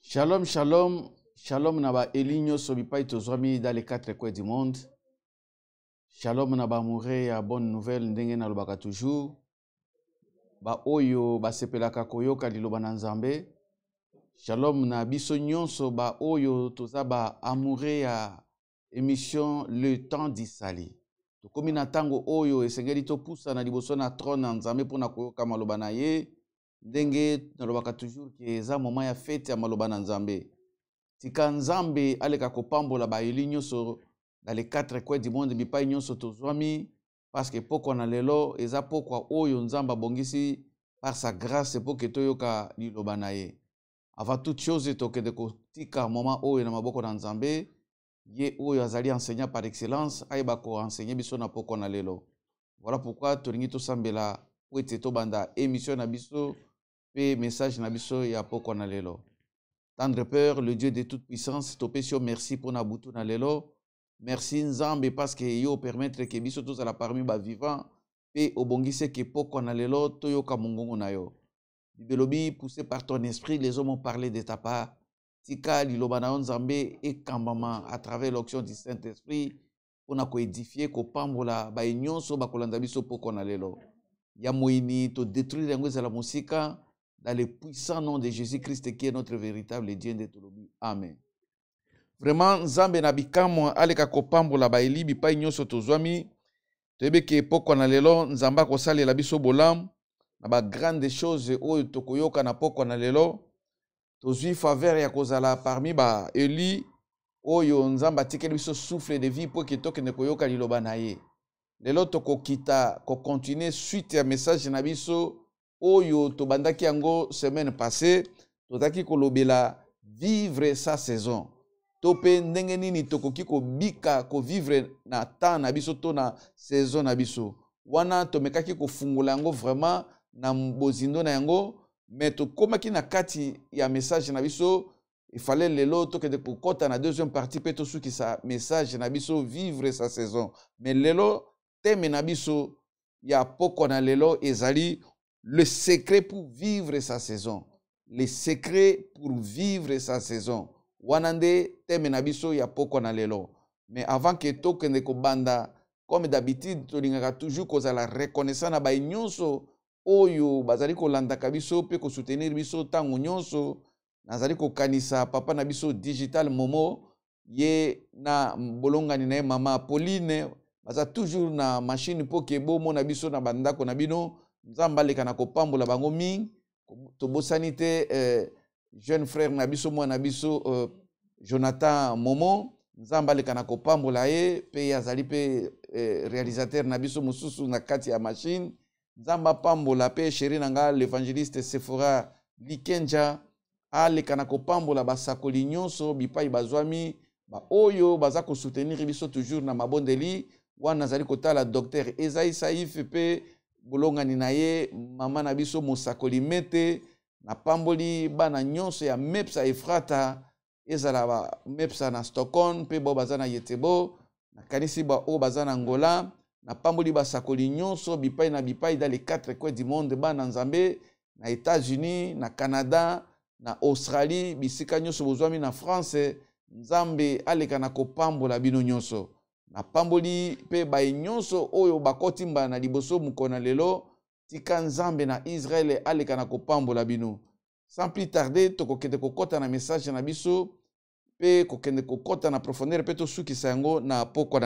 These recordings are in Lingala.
Shalom, shalom, shalom naba eligno sobipai tozwami dans les quatre coins du monde. Shalom naba mouré ya bonne nouvelle ndenge na lobaka toujours. Ba oyo ba sepelaka koyoka liloba na Nzambe. Shalom na biso nyonso ba oyo tozaba amouré ya émission Le Temps d'Isali. Tokomi na tango oyo esengeli topusa na liboso na trône na Nzambe pona koyoka maloba na ye. Ndenge nalobaka toujours ke eza moment ya fête ya maloba na Nzambe. Tika Nzambe aleka kopambola ba eli nyonso dans les quatre coins du monde bipai nyonso tozwami parce que poko na lelo eza poko oyo Nzamba bongisi par sa grâce pour que toyoka liloba na ye. Avant toute chose tokende kotika moment oyo na maboko na Nzambe ye oyo azali enseignant par excellence ayeba ko enseigner biso na poko na lelo. Voilà pourquoi tolingi tosambela po ete tobanda émission na biso pe message na biso ya poko na lelo. Tendre Père, le Dieu de toute puissance, topesio merci pour nabutu na lelo. Merci Nzambe parce que yo permettre que biso tous à la parmi ba vivant pe obongise que poko na lelo toyoka mongongo na yo. Bibelobi poussé par ton esprit, les hommes ont parlé de ta part. Tika liloba na Nzambe et kambama à travers l'action du Saint-Esprit pour na ko édifier ko pambola ba nyonso ba kolanda biso poko na lelo. Ya moini to détruire ngweza la musika. Dans le puissant nom de Jésus-Christ qui est notre véritable Dieu de Tolobi. Amen. Vraiment, Nzambe na bikamo aleka kopambola ba eli bipai nyonso tozwami. Tebe ke poko na lelo Nzamba ko salela biso bolam na ba grande chose oyo tokoyoka na poko na lelo. Tozwi faveur ya kozala parmi ba eli oyo Nzamba tikeli biso souffle de vie pour que tokende koyoka liloba na ye. Lelo tokokita ko continuer suite ya message na biso oyo tobandaki yango semaine passée totaki kolobela vivre sa saison tope ndenge nini tokoki kobika ko vivre na temps na biso to na saison na biso wana tomekaki kofungula yango vraiment na bozindo na yango mais tokomaki na kati ya message na biso il fallait lelo tokende kokota na deuxième partie pe tosuki sa message na biso vivre sa saison mais lelo teme na biso ya poko na lelo ezali le secret pour vivre sa saison. Le secret pour vivre sa saison. Wanande teme na biso ya poko na lelo. Mais avant que tokende ko banda, comme d'habitude, tolingaka toujours kozala reconnaissant na ba nyonso oyo bazali ko landa biso pe ko soutenir biso tango nyonso. Nazali ko kanisa papa na biso digital Momo ye na bolongani na mama Pauline baza toujours na machine po ke bomo na biso na bandako na bino. Nzamba leka na kopambola bango mingi tobosani te jeune frère na biso mwana biso Jonathan Momo Nzamba leka na kopambola ye pe azali pe réalisateur na biso mususu na kati ya machine Nzamba pambola pe chéri nanga l'évangéliste Sephora Likenja aleka na kopambola basakoli nyonso bipai bazwami ba oyo baza ko soutenir biso toujours na mabondeli wana azali kotala docteur Esaïe Saïf pe bolongani na ye mama na biso mosakoli mete na pamboli bana nyonso ya MEPSA Efrata ezala ba MEPSA na Stockholm pe bo baza na Yetebo na kanisi ba o baza na Angola na pamboli basakoli nyonso bipai na bipai dans les quatre coins du monde bana Nzambe na États-Unis na Canada na Australie bisika nyonso bozwami na France Nzambe aleka na kopambola bino nyonso na pamboli pe ba nyonso oyo bakotimba na liboso mukona lelo tika Nzambe na Israël aleka na kopambola bino sans plus tarder tokokende kokota na message na biso pe kokende kokota na profondeur pe to sukisa yango na poko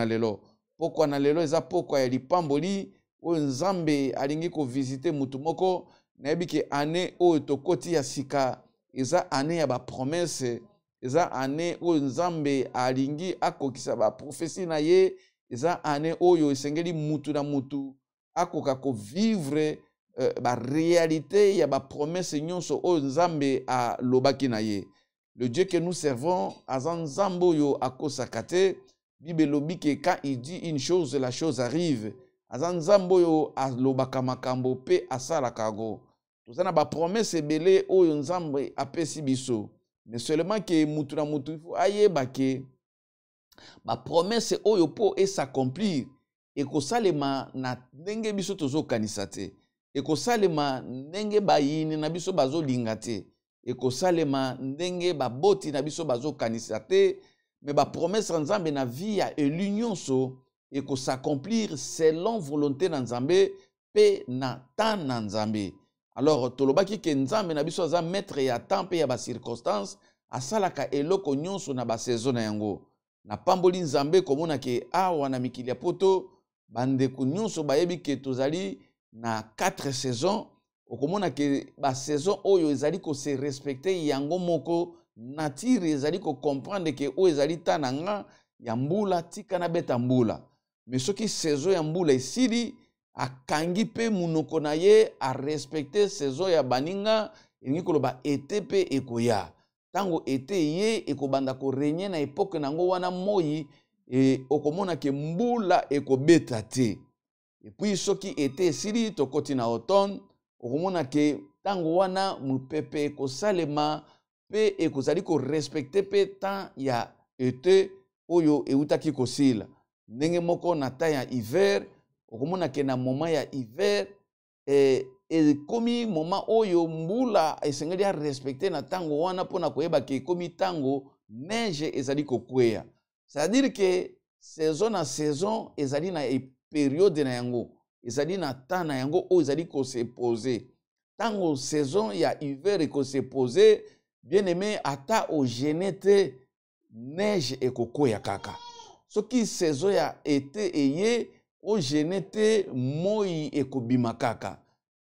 na lelo eza poko ya lipamboli oyo Nzambe alingi ko visiter mutu moko na yebike année oyo tokoti ya sika eza année ya ba promesse eza année oyo Nzambe alingi akokisa ba prophétie na ye eza année oyo esengeli mutu na mutu akoka ko vivre ba réalité ya ba promesse nyonso oyo Nzambe a lobaki na ye. Le Dieu que nous servons azan Nzambe oyo akosaka te Bible lobi ke quand il dit une chose la chose arrive azan Nzambe oyo alobaka makambo pe asalaka yango tozana ba promesse ebele oyo Nzambe apesi biso. Mais seulement que mutu na mutu il faut ayeba ke ba promesse oyo po s'accomplir et ko salema na ndenge biso tozo kanisa te et ko salema ndenge bayini na biso bazo linga te ekosalema ndenge baboti na biso bazokanisa te, mais bapromese na Nzambe na vie ya elu nyonso s'accomplir selon volonté na Nzambe pe na temps na Nzambe. Alors tolobaki ke Nzambe na biso aza maître ya temps pe ya ba circonstance, asalaka eloko nyonso na ba saison na yango. Na pamboli Nzambe komona ke awa na mikili ya poto bandeko nyonso bayebi ke tozali na 4 saisons. Okomona ke ba saison oyo ezali ko se respecter yango moko, nature ezali ko comprendre ke o ezali tananga ya mbula tika na beta mbula. Mais soki saison ya mbula esili akangi pe munoko na ye a respecter saison ya baninga, elingi koloba ete pe ekoya. Tango ete ye ekobanda ko régner na époque nango wana moi, okomona ke mbula ekobeta te. Et puis soki ete esili tokoti na automne, okomona ke tango wana mupepe ekosalema pe ekozali ko respecter pe temps ya ete oyo eutaki kosila. Ndenge moko na temps ya hiver, okomona ke na moment ya hiver komi moment oyo mbula esengeli ya respecter na tango wana pona koyeba ke komi tango neige ezali kokweya. C'est-à-dire que saison na saison ezali na période na yango, ezali na temps na yango o ezali ko se poser. Tango saison ya hiver eko se poser, bien aimé ata o genete neige ekokweya kaka. Soki saison ya été eye o genete moi ekobima kaka.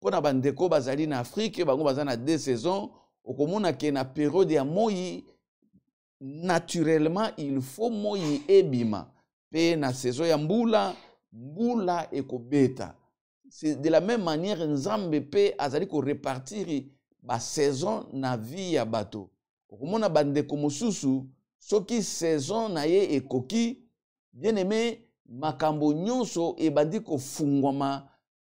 Pona bandeko bazali na Afrique, bango bazana 2 saisons, okomona ke na période ya moi naturellement il faut moi ebima. Pe na saison ya mbula, mbula ekobeta. C'est de la même manière Nzambe pe azali ko repartir ba saison na vie ya bato. Okomona bandeko mosusu, soki saison na ye ekoki, bien aimé makambo nyonso ebandi ko fungwama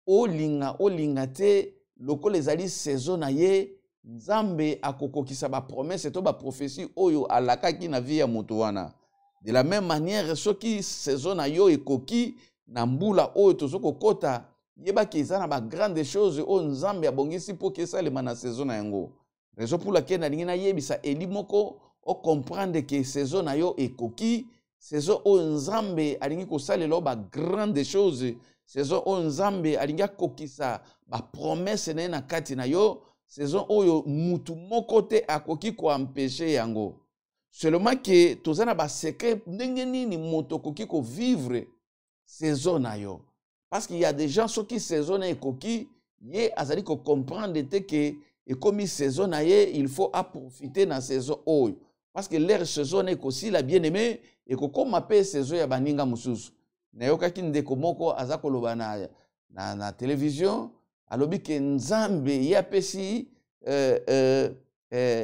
olinga te lokola ezali saison na ye, Nzambe akokokisa ba promesse to ba prophétie oyo alakaki na vie ya moto wana. De la même manière soki saison na yo ekoki na mbula oyo tozoko kota, yeba ki eza na ba grande chose o Nzambe abongisi po kesalema na saison na yango. Raison pour laquelle na lingi na yebisa eli moko o comprendre que saison na yo ekoki, saison o Nzambe alingi kosalela ba grande chose, saison o Nzambe alingi kokisa ba promesse na kati na yo, saison oyo mutu moko te akoki ko empêcher yango. Seulement que tozana ba secret ndenge nini moto koki ko vivre saison na yo. Parce qu'il y a des gens qui saison na ekoki, ye azali ko comprendre te que et comme saison na ye, il faut profiter na saison oyo. Parce que leur saison ekosi la bien-aimé et ko comme appelle saison ya baninga mususu. Na yokaki ndeko moko azako loba na télévision, alobi ke Nzambe ya pesi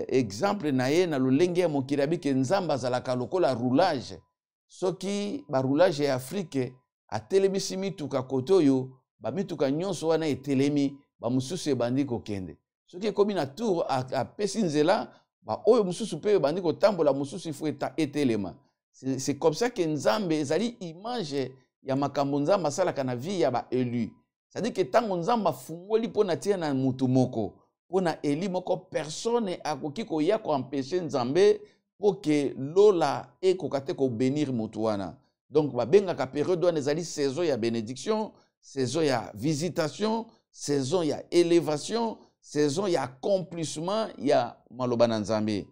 exemple na ye na lolenge ya mokili abi ke Nzambe azalaka lokola roulage. Soki ba roulage ya Afrique atelemisi mituka kote oyo, ba mituka nyonso wana etelemi, ba mususu ebandi kokende. Soki ekomi na tour apesi nzela, ba oyo mususu pe ebandi kotambola mususu ifo etelema. C'est comme ça que Nzambe ezali image ya makambo Nzambe asalaka na vie ya ba élu. C'est-à-dire que tango Nzambe afungoli pona tia na mutu moko, pona eli moko, personne akoki koya ko empêcher Nzambe pour que lola ekokate ko bénir mutu wana. Donc babengaka période wana ezali saison ya bénédiction, saison ya visitation, saison ya élévation, saison ya accomplissement ya maloba na Nzambe.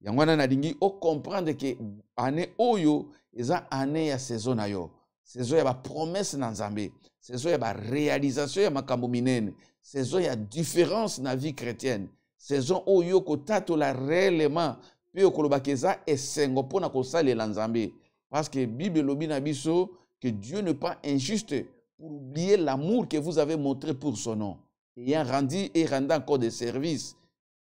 Yango wana nalingi o comprendre que année oyo eza année ya saison na yo. Saison ya ba promesse na Nzambe, saison ya ba réalisation ya makambo minene, saison ya différence na vie chrétienne, saison oyo ko tatola réellement pe okoloba keza esengo pona ko salela Nzambe. Parce que Bible lobi na biso que Dieu n'est pas injuste pour oublier l'amour que vous avez montré pour son nom, ayant rendu et rendant encore des services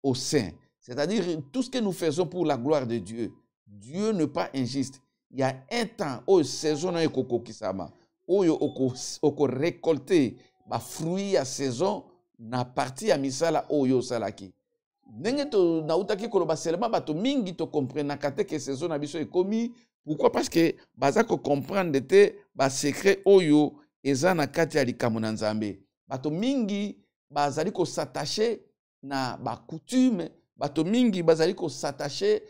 aux saints. C'est-à-dire tout ce que nous faisons pour la gloire de Dieu. Dieu n'est pas injuste. Il y a un temps où saison est kokokisama, où oko récolter ba fruit à saison na partie à misala oyo salaki. Ndenge to na utaki koloba seulement bato mingi to comprendre kate que saison na biso ekomi. Pourquoi? Parce que bazako comprendre te ba secret oyo eza na kati ya likambo na Nzambe. Bato mingi bazali ko s'attacher na ba coutume, bato mingi bazali ko s'attacher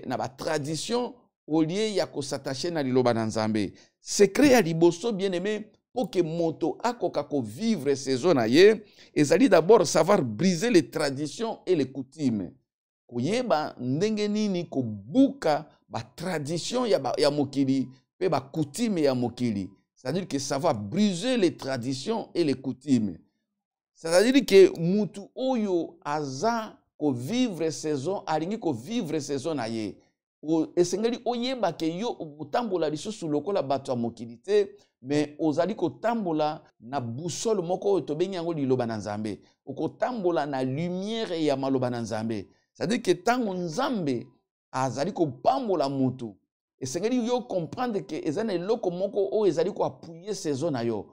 na ba tradition au lieu ya ko s'attacher na liloba na Nzambe. Secret ya liboso bien aimé pour que moto akoka ko vivre saison na ye, ezali d'abord savoir briser les traditions et les coutumes. Koyeba ndenge nini ko buka ba tradition ya mokili pe ba coutume ya mokili. C'est-à-dire que savoir briser les traditions et les coutumes. C'est-à-dire que mutu oyo aza ko vivre saison, alingi ko vivre saison na ye. Esengeli oyeba ke yo utambola lisusu lokola bato ya mokili te, mais ozali ko tambola na boussole moko oyo tobengi yango liloba na Nzambe. Okotambola na lumière ya maloba na Nzambe. C'est-à-dire que tango Nzambe azali ko pambola mutu, esengeli yo comprendre que ezana eloko moko oyo ezali ko appuyer saison na yo.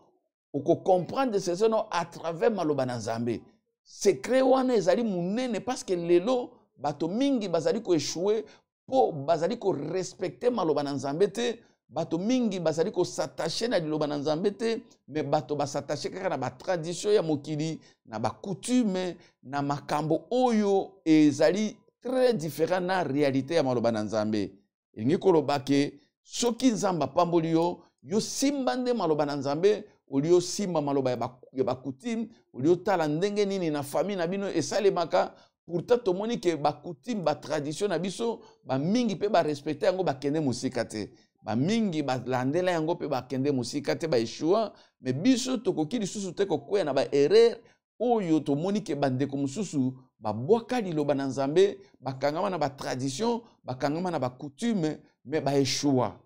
Oko comprendre saison à travers maloba na Nzambe. Secret wana ezali munene parce que lelo bato mingi bazali ko échouer po bazali ko respecter maloba na Nzambe te, bato mingi bazali ko s'attacher na liloba na Nzambe te, mais bato ba s'attacher kaka na ba tradition ya mokili, na ba coutume, na makambo oyo ezali très différent na réalité ya maloba na Nzambe. Elingi koloba ke soki Nzamba pamboli yo, yo simba nde maloba na Nzambe, olio simba maloba ya ba coutume, olio tala ndenge nini na famille na bino esalemaka. Pourtant tomoni ke ba coutume ba tradition na biso ba mingi pe ba respecter yango ba kende musika te, ba mingi ba landela yango pe ba kende musika te, ba eshua. Mais biso tokoki lisusu te kokwea na ba erreur oyo tomoni ke bandeko mususu ba bwaka liloba na Nzambe, ba kangama na ba tradition, ba kangama na ba coutume, mais ba eshua.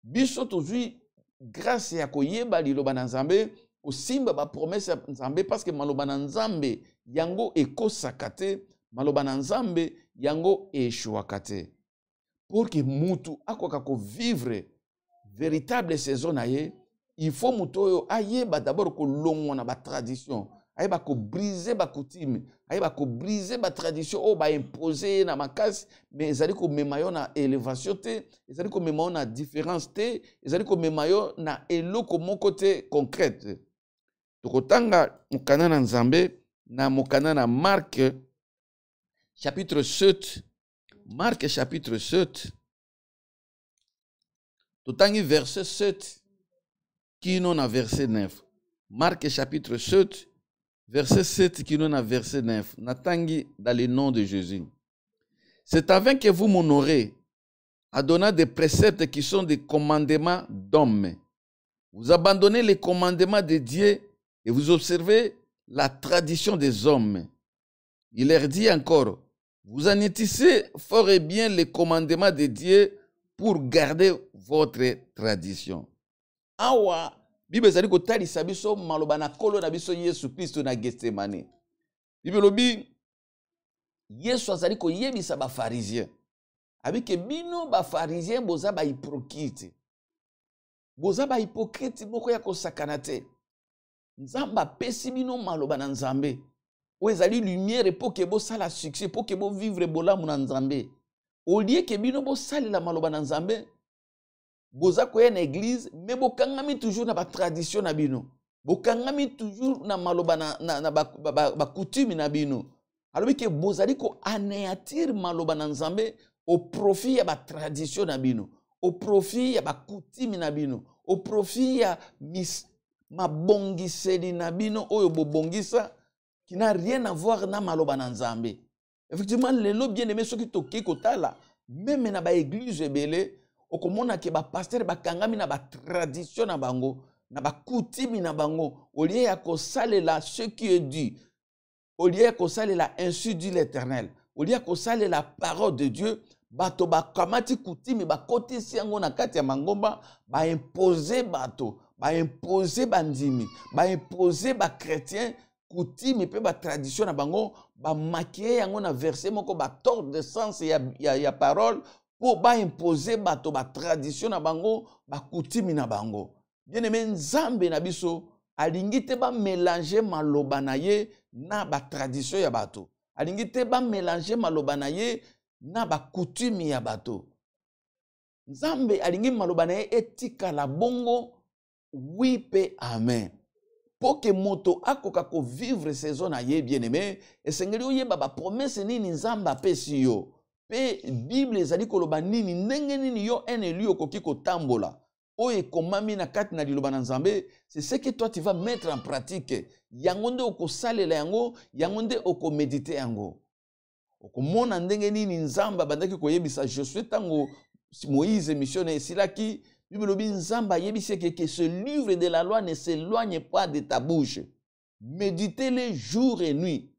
Biso tozui grâce ya koyeba liloba na Nzambe, kosimba ba promesse ya Nzambe, parce que maloba na Nzambe yango ekosaka te, maloba na Nzambe yango eshuaka te. Pour que mutu akoka ko vivre véritable saison na ye, il faut mutu oyo ayeba d'abord ko longwa na ba tradition, ayeba ko briser ba coutume, ayeba ko briser ba tradition o ba imposer na makasi, mais ezali ko memayo na élévation te, ezali ko memayo na différence te, ezali ko memayo na eloko moko te concrète. Tokotanga mokana na Nzambe na mokana na Marc chapitre 7. Marc chapitre 7. Totangi verset 7 qui non a verset 9. Marc chapitre 7 verset 7 qui non a verset 9. Natangi dans le nom de Jésus. C'est afin que vous m'honorez en donnant des préceptes qui sont des commandements d'hommes. Vous abandonnez les commandements de Dieu et vous observez la tradition des hommes. Il leur dit encore, vous anéantissez fort et bien les commandements de Dieu pour garder votre tradition. Awa, Bible ezali ko talisa biso maloba na kolo na biso Yesu Kristo na Getsemane. Bible lobi Yesu azali ko yebisa ba pharisien. Abike bino ba pharisien boza ba hypocrite. Boza ba hypocrite moko ya kosakana te. Nzamba pesi bino maloba na Nzambe. O ezali lumière pour que bo sala succès, pour que bo vivre bolamu na Nzambe. Au lieu que bino bo sali la maloba na Nzambe, boza koya na église, mais bo kangami toujours na ba tradition na bino. Bo kangami toujours na maloba na ba coutume na bino. Alors que bozali ko anéantir maloba na Nzambe au profit ya ba tradition na bino, au profit ya ba coutume na bino, au profit ya mabongiseli na bino oyo bobongisa qui n'a rien à voir na maloba na Nzambe. Effectivement, lelo bien aimé ceux qui toki kotala, même na ba église ebele, okomona ke ba pasteur ba kangami na ba tradition na bango, na ba coutume na bango, au lieu ya kosalela ce qui est dit, au lieu ya kosalela ainsi dit l'Éternel, au lieu ya kosalela la parole de Dieu, bato ba kamati coutume ba kotisi yango na kati ya mangomba, ba imposer bato, ba imposer bandimi, ba imposer ba chrétien coutume pe ba tradition na bango, ba maquiller yango na verset moko ba tordre de sens ya parole pour ba imposer bato ba tradition na bango, ba coutume na bango. Bien aimé Nzambe na biso alingi te ba mélanger maloba na ye na ba tradition ya bato. Alingi te ba mélanger maloba na ye na ba coutume ya bato. Nzambe alingi maloba na ye etika la bongo, oui pe amen. pour que moto akoka ko vivre saison na ye bien-aimé et sengeli oyeba ba promesse nini nzamba pesi yo pe Bible ezali koloba nini ndenge nini yo un élu okoki kotambola oye komami na kati na liloba na Nzambe, c'est ce que toi tu vas mettre en pratique. Yango nde okosalela yango, yango nde okomedite yango. Okomona ndenge nini Nzamba bandaki koyebisa Josué tango Moïse missionne esilaki, Bible lobi Nzamba yebise que ce livre de la loi ne s'éloigne pas de ta bouche. Méditez-le jour et nuit,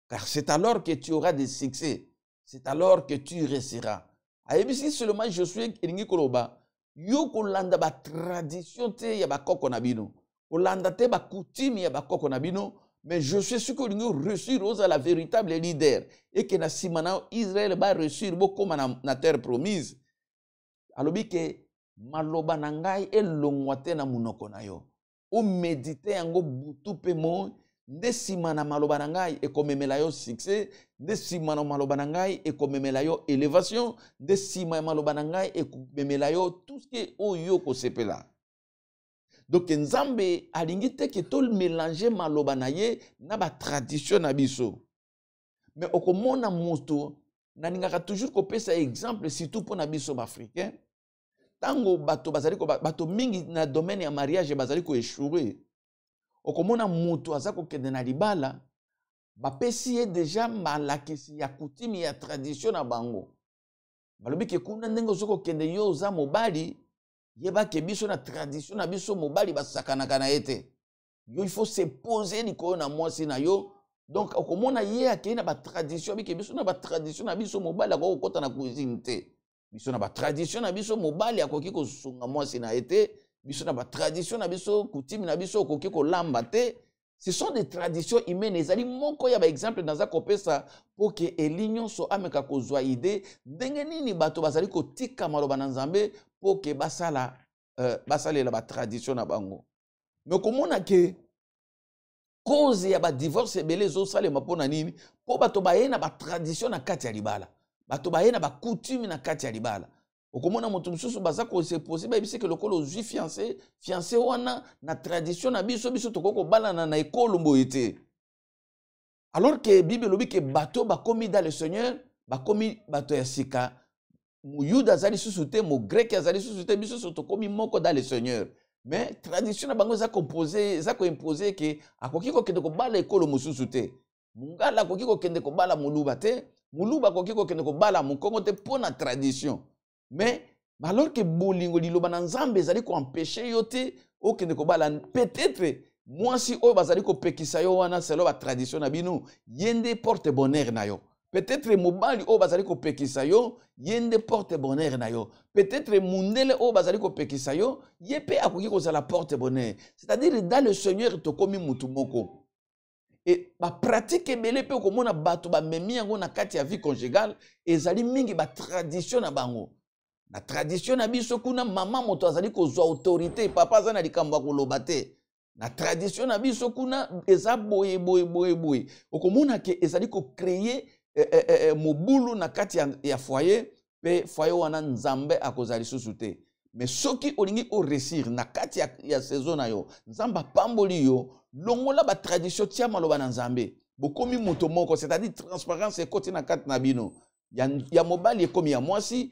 car c'est alors que tu auras des succès. C'est alors que tu réussiras. Ayebisi seulement Josué elingi koloba yo kolanda ba tradition te ya ba koko na bino. Kolanda te ba coutume ya ba koko na bino, mais je suis sûr que vous réussir aux la véritable leader et que na simana Israël va réussir beaucoup na terre promise. Alobi ke maloba na ngai elongwa te na munoko na yo. O méditer yango butu pe mo nde simana maloba na ngai ekomemela yo succès, nde simana maloba na ngai ekomemela yo élévation, nde simana maloba na ngai ekomemela yo tout ce que oyo ko sepela. Donc Nzambe alingi te ke tol mélanger maloba na ye na ba tradition na biso. Mais okomona moto na ningaka toujours ko pesa exemple surtout pour na biso africain. Tango bato bazali ko bato mingi na domaine ya mariage bazali ko échouer. Okomona moto azako kende na libala bapesi ye déjà malakisi ya coutume ya tradition na bango. Balobi ke kuna ndenge ozoko kende yo za mobali yeba ke biso na tradition na biso mobali basakana kana ete. Yo il faut se poser likolo na mwasi na yo. Donc okomona ye akei na ba tradition bike biso na ba tradition na biso mobali akoko kota na cuisine te. Biso na ba tradition na biso mobali akoki ko sunga mwasi na ete. Biso na ba tradition na biso coutume na biso akoki ko lamba te. Ce sont des traditions humaines. Ezali moko ya ba exemple naza kopesa pour que elinyo so ameka kozwa idée ndenge nini bato bazali kotika maloba na Nzambe pour que basala basalela ba tradition na bango. Mais komona ke cause ya ba divorce ebele zo salema pona nini po bato baye na ba tradition na kati ya libala. Bato baye na ba coutume na kati ya libala. Okomona moto mususu baza ko se possible ebise ke lokolo ozwi fiancé wana na tradition na biso tokoko balana na ekolo mboyete. Alors que Bible lobi ke bato bakomi dans le Seigneur, bakomi bato ya sika, mu Yuda azali susu te, mu Grec azali susu te, biso tokomi moko dans le Seigneur. Mais tradition na bango za composer, za ko imposer ke akoki ko kende ko bala ekolo mususu te. Mungala akoki ko kende ko bala muluba te, muluba akoki ko kende ko bala mukongo te pona tradition. Mais alors que bolingo liloba na Nzambe ezali ko empêcher yo te o kende ko bala peut-être moi si o bazali ko pekisa yo wana selo ba tradition na bino yende porte bonheur na yo. Peut-être mobali o bazali ko pekisa yo yende porte bonheur na yo. Peut-être mundele o bazali ko pekisa yo yepe akoki ko za la porte bonheur. C'est-à-dire dans le Seigneur to komi mutu moko. Et ba pratique ebele pe ko mona bato ba memi yango na kati ya vie conjugale ezali mingi ba tradition na bango. La tradition na biso kuna mama moto azali ko zo autorité papa azana likambo koloba te. La tradition na biso kuna eza boye. Okomona ke ezali ko créer mobulu na kati ya foyer pe foyer wana Nzambe akozali susu te. Mais soki olingi o réussir na kati ya saison na yo Nzamba pamboli yo longola ba tradition tia maloba na Nzambe bokomi moto moko, c'est-à-dire transparence ekoti na kati na bino. Ya mobali ekomi ya mwasi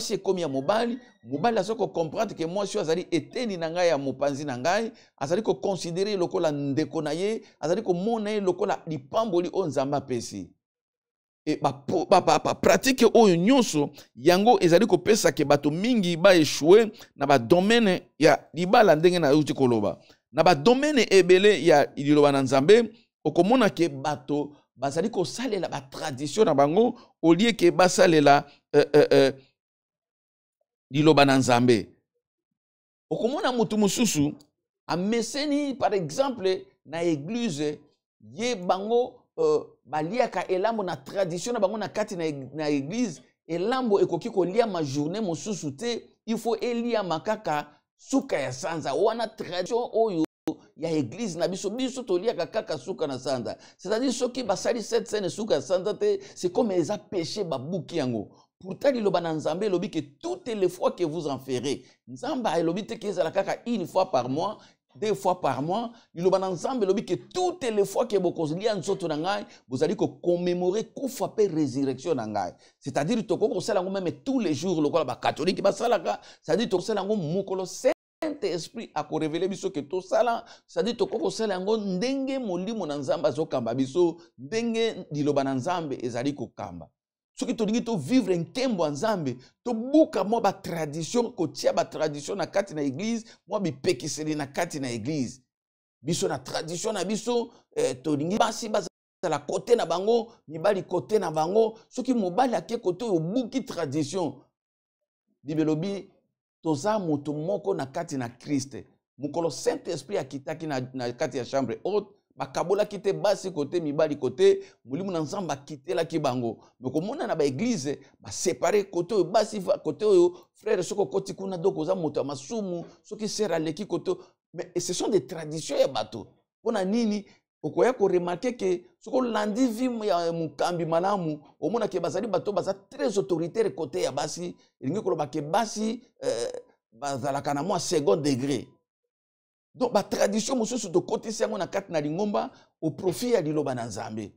ekomi ya mobali azoko comprendre que mwasi azali eteni na ngai ya mopanzi na ngai, azali ko considérer lokola ndeko na ye, azali ko mona ye lokola lipamboli o Nzamba pesi. Et pratique oyo nyonso yango ezali ko pesa ke bato mingi ba échouer na ba domaine ya libala ndenge na uti koloba. Na ba domaine ebele ya liloba na Nzambe okomona ke bato bazali ko salela ba tradition na bango au lieu ke basalela liloba na Nzambe. Okomona mutu mususu ameseni par exemple na église ye bango baliaka elambo na tradition na bango na kati na église elambo ekoki ko lia ma journée mususu te, il faut elia makaka suka ya sanza wana tradition oyo ya église na biso toliaka kaka suka na sanza. C'est-à-dire soki basali cette scène suka ya sanza te, c'est comme eza péché babuki yango. Pourtant liloba na Nzambe lobi que toutes les fois que vous en ferez, Nzamba elobi te ke ezala kaka une fois par mois, 2 fois par mois. Liloba na nzambe lobi que toutes les fois que bokozlia nzoto na ngai, vous allez commémorer kufa pe résurrection na ngai. C'est-à-dire toko ko sala même tous les jours lokola ba catholique ba salaka, c'est-à-dire to sala mukolo Saint-Esprit a ko révéler biso que to sala, c'est-à-dire toko ko sala ngo ndenge molimo na nzamba zo kamba biso, ndenge liloba na nzambe ezali ko kamba. Ce qui te dit to vivre en kembo nzambe to buka mo ba tradition ko tia ba tradition na kati na église mo bi pekiseli na kati na église biso na tradition na biso to lingi basi ba la côté na bango mibali côté na bango soki mobali ake côté o buki tradition bibelobi toza moto moko na kati na Christ mukolo Saint-Esprit akitaki na kati ya chambre haute bakabola kite basi côté mibali côté mulimu na nzamba kitela ki bango mais komona na ba église ba séparer côté basi côté frère soko koti kuna doko za moto masumu soki sera leki côté mais ce sont des traditions ya bato pona nini okoya ko remarquer que soko landi vim ya mukambi malamu omona ke bazali bato baza très autoritaire côté ya basi lingi ko ba ke basi bazalaka na moi second degré. Donc, la tradition, monsieur, de côté, c'est un kat na lingomba au profit ya liloba na nzambe.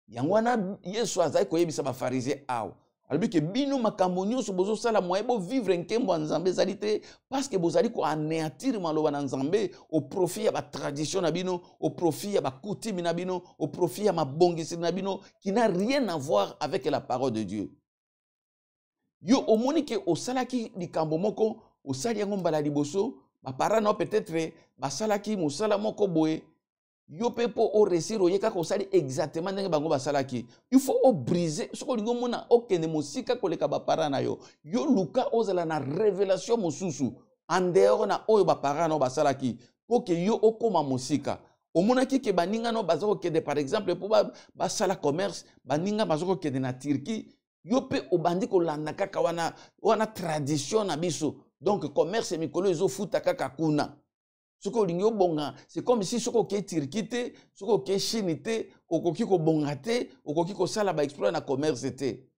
Yangwana yesu azai koyebisa ba pharisien aw. Alors que bino makambo nyonso bozo sala moyebo vivre nkembo nzambe zalite parce que bozali ko anéantir maloba na nzambe au profit ya ba tradition na bino, au profit ya ba coutume na bino, au profit ya mabongisi na bino qui n'a rien à voir avec la parole de Dieu. Yo omoni ke osalaki likambo moko osali yango mbala liboso ba parano peut-être basalaki musala moko boye yo pepo o réussir oyeka ko sali exactement ndenge bango basalaki il faut o briser soko lingo mona okende musika koleka ba parana yo luka ozala na révélation mosusu en dehors na oyo ba parano basalaki pour que yo okoma musika omonaki ke baninga no bazoko kende par exemple pour basala commerce baninga bazoko kende na Turquie yo pe obandi ko landa kaka wana tradition na biso. Donc, commerce et mikolo ezo futa kaka kuna. Soko lingo bonga, c'est comme si soko ke Turquie, soko ke Chine te, okoki ko bonga te, okoki ko sala ba exploit na commerce te.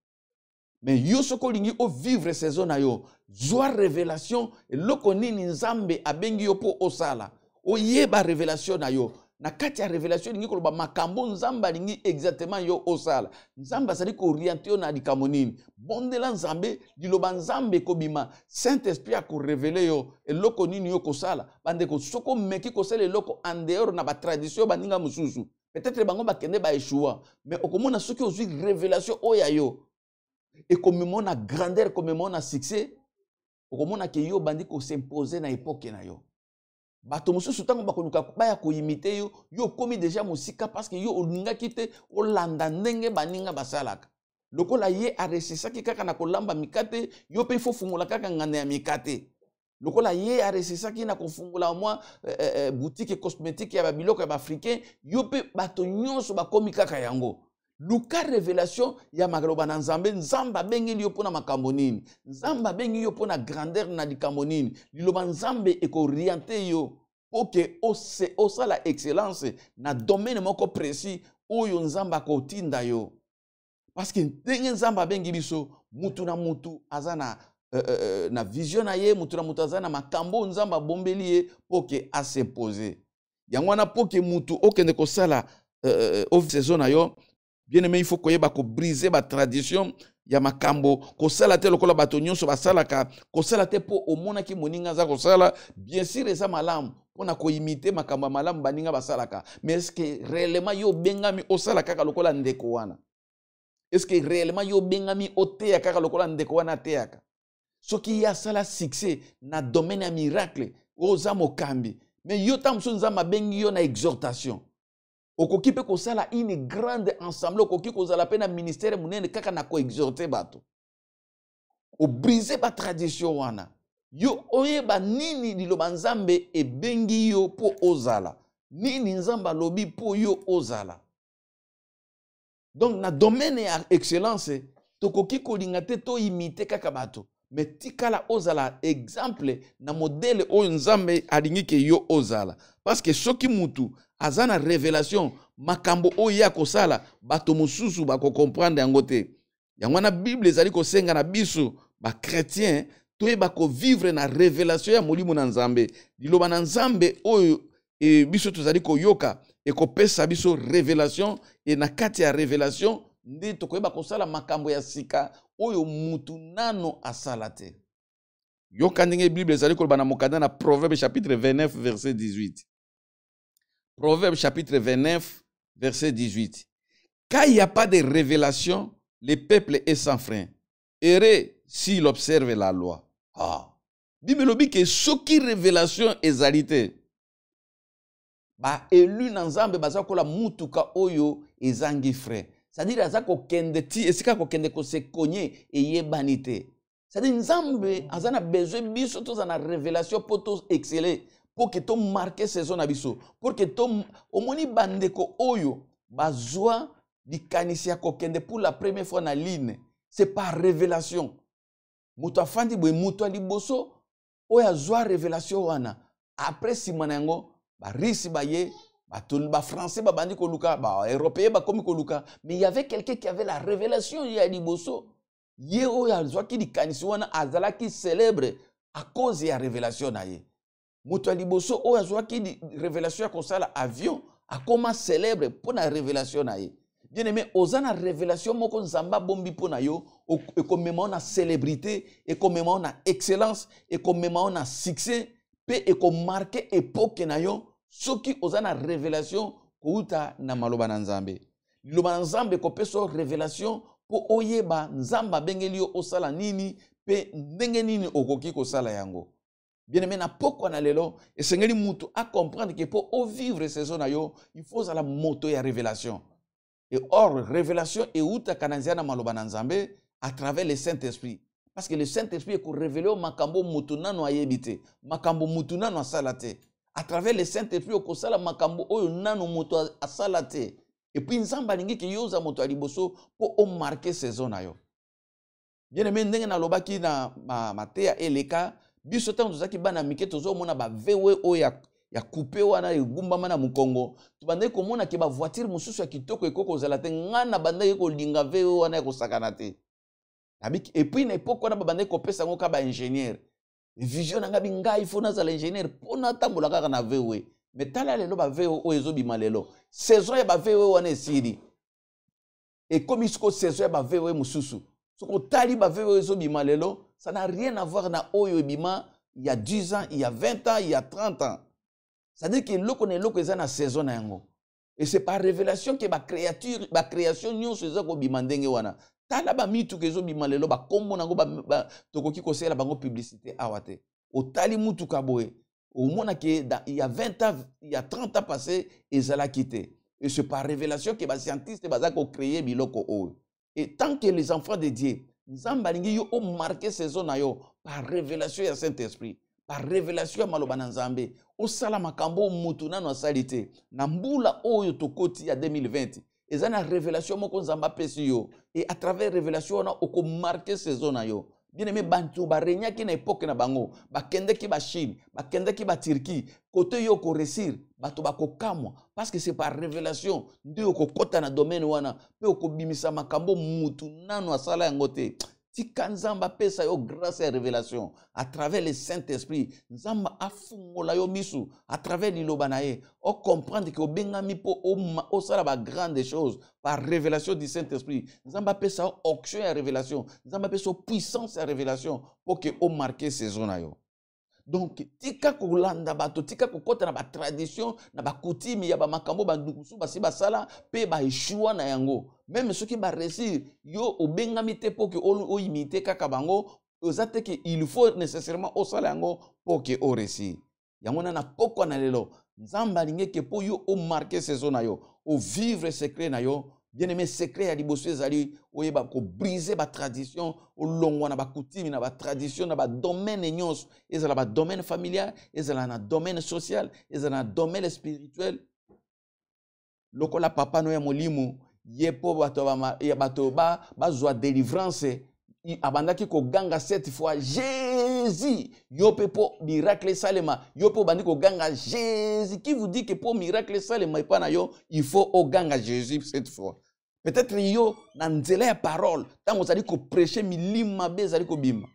Mais yo soko lingi o vivre saison na yo, zoa révélation et loko nini nzambe abengi yo po osala. O yeba révélation na yo. Na kati ya révélation lingi koloba makambo nzamba lingi exactement yo osala. Nzamba sali ko orienter yo na likambo nini. Bondela nzambe liloba nzambe kobima. Saint-Esprit a ko révéler yo eloko nini yo kosala. Bande ko soko meki kosala eloko en dehors na ba tradition baninga mususu. Peut-être bango bakende ba échoua, mais okomona soki ozwi révélation oya yo. Et comme mona grandeur, comme mona succès, okomona ke yo bandi ko s'imposer na époque na yo. Bato mususu tango bakoluka baya ko imiter yo yo komi déjà musika parce que yo olinga kite olanda ndenge baninga basalaka lokola ye aresisaki kaka na kolamba mikate yo pe fo fungula kaka ngane ya mikate lokola ye aresisaki na kofungula mwa boutique cosmétique ya babiloko ya africain yo pe bato nyonso bakomi kaka yango luka révélation ya makaloba na nzambe nzamba bengi yo pona makambo nini nzamba bengi yo pona grandeur na likambo nini liloba nzambe eko orienter yo oke osala excellence na domaine moko précis oyo nzamba ko tinda yo parce que ndenge nzamba bengi biso mutu na mutu azana na vision na ye mutu na mutu azana makambo nzamba bombeli ye oke a s'imposer yangwana poke mutu okende ko sala saison na yo. Bien aimé, il faut qu'on brise la tradition. Ya makambo kosala te lokola bato nyonso basalaka kosala te po omona ki moninga za kosala bien sûr eza malamu pona ko imiter makambo malamu baninga basalaka mais est-ce que réellement yo bengami osala kaka lokola ndeko wana est-ce que réellement yo bengami oteya kaka lokola ndeko wana teyaka soki ya sala succès na domaine ya miracle oza mokambi mais yo tamso nzamba bengi yo na exhortation okoki pe kosala une grande ensemble okoki kozala pe na ministère munene kaka na ko exhorter bato o briser ba tradition wana yo oyeba nini liloba nzambe ebengi yo po ozala nini nzamba lobi po yo ozala. Donc na domaine ya excellence tokoki kolinga te to imiter kaka bato mais tikala ozala exemple na modèle oyo nzambe alingi ke yo ozala parce que soki mutu azana révélation makambo oyo ya kosala bato mosusu bako comprendre yango te yango na Bible ezali kosenga na biso ba chrétien toyeba ko vivre na révélation ya molimo na nzambe liloba na nzambe oyo biso tozali koyoka ekopesa biso révélation et na kati ya révélation nde tokoyeba kosala makambo ya sika oyo mutu nano asala te. Yoka ndenge Bible ezali koloba na mokanda na Proverbe chapitre 29 verset 18. Proverbe chapitre 29 verset 18. Quand il n'y a pas de révélation, le peuple est sans frein. Heureux s'il observe la loi. Ah. Bible lobi ke soki révélation ezalité. Ba élu na nzambe baza kola mutuka oyo ezangi frein. C'est-à-dire aza ko kende ti esika ko kende ko se konye eyebanite. C'est-à-dire nzambe azana besoin biso to za na révélation pour to exceller pour que to marquer saison na biso pour que to omoni bandeko oyo bazwa likanisi ya kokende pour la première fois na ligne. C'est par révélation. Mutu afandi boye mutu aliboso oyo azwa révélation wana. Après simana yango ba risi baye ba français ba bandi ko luka ba européen ba komi ko luka, mais il y avait quelqu'un qui avait la révélation ya liboso. Ye oyo azwa ki likanisi wana azala ki célèbre à cause ya révélation na ye. Mutu aliboso oyo azwa ki révélation ya kosala avion akoma célèbre pour la révélation na ye. Bien aimé, osana révélation moko nzamba bombi pona yo et comme on a célébrité et comme on a excellence et comme on a succès pe et comme marqué époque na yo soki osana révélation kouta na maloba na nzambe. Loba nzambe ko peso révélation po oyeba nzamba bengeli yo osala nini pe ndenge nini okoki ko sala yango. Bien aimé na poko na lelo et sengeli mutu a comprendre que pour o vivre saison na yo il faut la moto ya révélation. Et or, révélation est outa kananziana maloba nzambe à travers le Saint-Esprit. Parce que le Saint-Esprit est pour révéler au makambo mutunano ayebite, makambo mutunano asalate. À travers le Saint-Esprit, au kosala makambo oyo nano mutu asalate. Et puis nzamba lingi ki yoza mutu aliboso pour o marquer saison na yo. Bien aimé ndenge na lobaki na Matéa eleka, biso tango tozaki bana mike tozo mona ba vewe oya ya coupé wana egumbama na mukongo tubande komona ke ba voiture mususu ya kitoko ekoko zala te ngana banda yeko linga veo wana ya kosakana te abiki et puis na époque wana bande ko pesa ngoka ba ingénieur vision nga binga il faut na za l'ingénieur pona tambola kaka na veo mais tala lelo ba veo o ezo bima lelo saison ya ba veo wana esiri et comme isko saison ya ba veo mususu soko tali ba veo ezo bima lelo ça n'a rien à voir na oyo bima il y a 10 ans il y a 20 ans il y a 30 ans. C'est-à-dire que l'eau connaît l'eau que ça na saison na yango. Et c'est par révélation que ba création nyon se zako bimandenge wana. Tala ba mitu kezo bimalelo ba kombo nango ba tokoki ko sela bango publicité awate. O tali mutu kaboe. Au mona que il y a 20 ans, il y a 30 ans passé et ça l'a quitté. Et c'est par révélation que ba scientiste bazako créer biloko o. Et tant que les enfants de Dieu, nzamba lingi yo o marqué saison na yo par révélation ya Saint-Esprit. Par révélation ya maloba na nzambe osala makambo mutu nano asalite na mbula oyo tokoti ya 2020 ezana révélation moko nzamba pesi yo et à travers révélation on a oko marquer saison na yo bien aimé bantu ba renyaki na époque na bango bakende ki ba Chine bakende ki ba Turquie côté yo ko réussir bato bakokamwa parce que c'est par révélation ndio ko kota na domaine wana pe oko bimisa makambo mutu nano asala yango te. Tika nzamba pesa yo grâce à révélation à travers le Saint-Esprit nzamba afungola yo misu à travers liloba na ye o comprendre que obengami po o sala ba grande choses par révélation du Saint-Esprit nzamba pesa onction ya révélation nzamba pesa puissance ya révélation pour que o marquer saison na yo. Donc tika kolanda bato tika kokota na ba tradition na ba coutume ya ba makambo ba ndukusu basi basala pe ba eshua na yango même ceux qui ba réussir yo obengami te pour que o imiter kaka bango ozate que il faut nécessairement o sala yango pour que o réussir yango na poko na lelo nzamba linge ke po yo o marquer saison na yo o vivre secret na yo. Bien aimé secret ya liboso ezali oyeba ko briser ba tradition o longwa na ba coutume na ba tradition na ba domaine nyonso ezala ba domaine familial ezala na domaine social ezala na domaine spirituel lokola papa no ya molimo yepo bato ba zwa délivrance abandaki ko ganga 7 fois Jésus yope po miracle salema yope bandi ko ganga Jésus qui vous dit que pour miracle salema et pas na yo il faut au ganga Jésus 7 fois peut-être yo na nzela ya parole tant vous allez ko prêcher milima bezali ko bima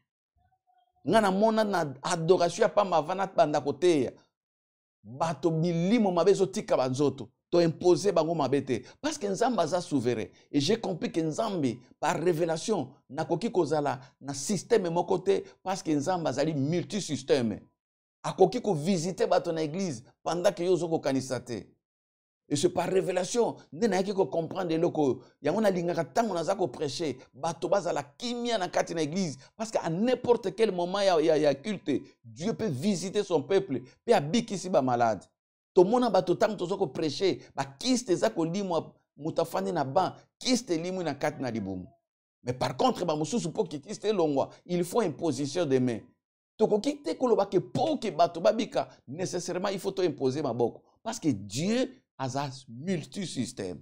Ngana mona na adoration ya pamba vana banda koteya. Bato milimo mabezo tika banzoto. To imposer bango mabete. Parce que Nzambe aza souverain. Et j'ai compris que Nzambe, par révélation, na koki kozala na système mon côté, parce que Nzambe azali multisystème. Akoki ko visiter bato na église pendant que yozo ko kanisate. Et c'est par révélation, nous avons comprendre que yango na lingaka tango naza ko prêcher, bato bazala kimia na kati na église parce qu'à n'importe quel moment il y a culte, Dieu peut visiter son peuple, peut abikisi ba malade. To mona bato tango tozo ko prêcher, ba kiste za ko limwa mutafani na ban, kiste limu na kati na libumu. Mais par contre ba mususu po ki kiste longwa, il faut une position de main. To ko kite ko loba ke po ke bato babika, nécessairement il faut to imposer maboko parce que Dieu a multisystème.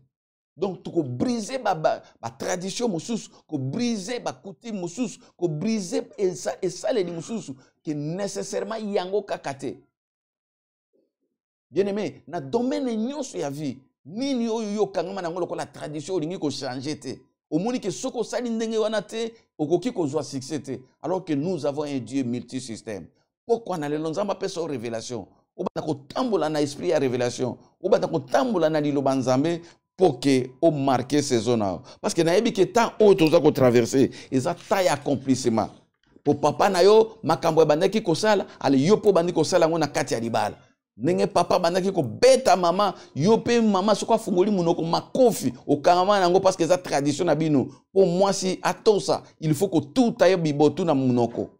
Donc, tu peux briser la tradition, tu peux briser la coutume, tu peux briser et ça les mususu que nécessairement yango kakate. Bien aimé, na domaine nyonso ya vie, nini yo kangama na ngolo ko la tradition olingi ko changer te. Omoni ke soko sali ndenge wana te, okoki ko zwa succès te. Alors que nous avons un Dieu multisystème. Pourquoi na le Nzamba pesa révélation? Obata ko tambola na esprit ya révélation. Obata ko tambola na liloba Nzambe pour que o marquer ces zones. Parce que na yebi ke temps o toza ko traverser, eza taille accomplissement. Pour papa na yo makambo ya bandaki ko sala, ale yo po bandi ko sala ngona kati ya libala. Nenge papa bandaki ko beta mama, yo pe mama soko fungoli munoko makofi o kangama nango parce que eza tradition na bino. Pour moi si atosa, il faut que tout ayo bibotu na munoko.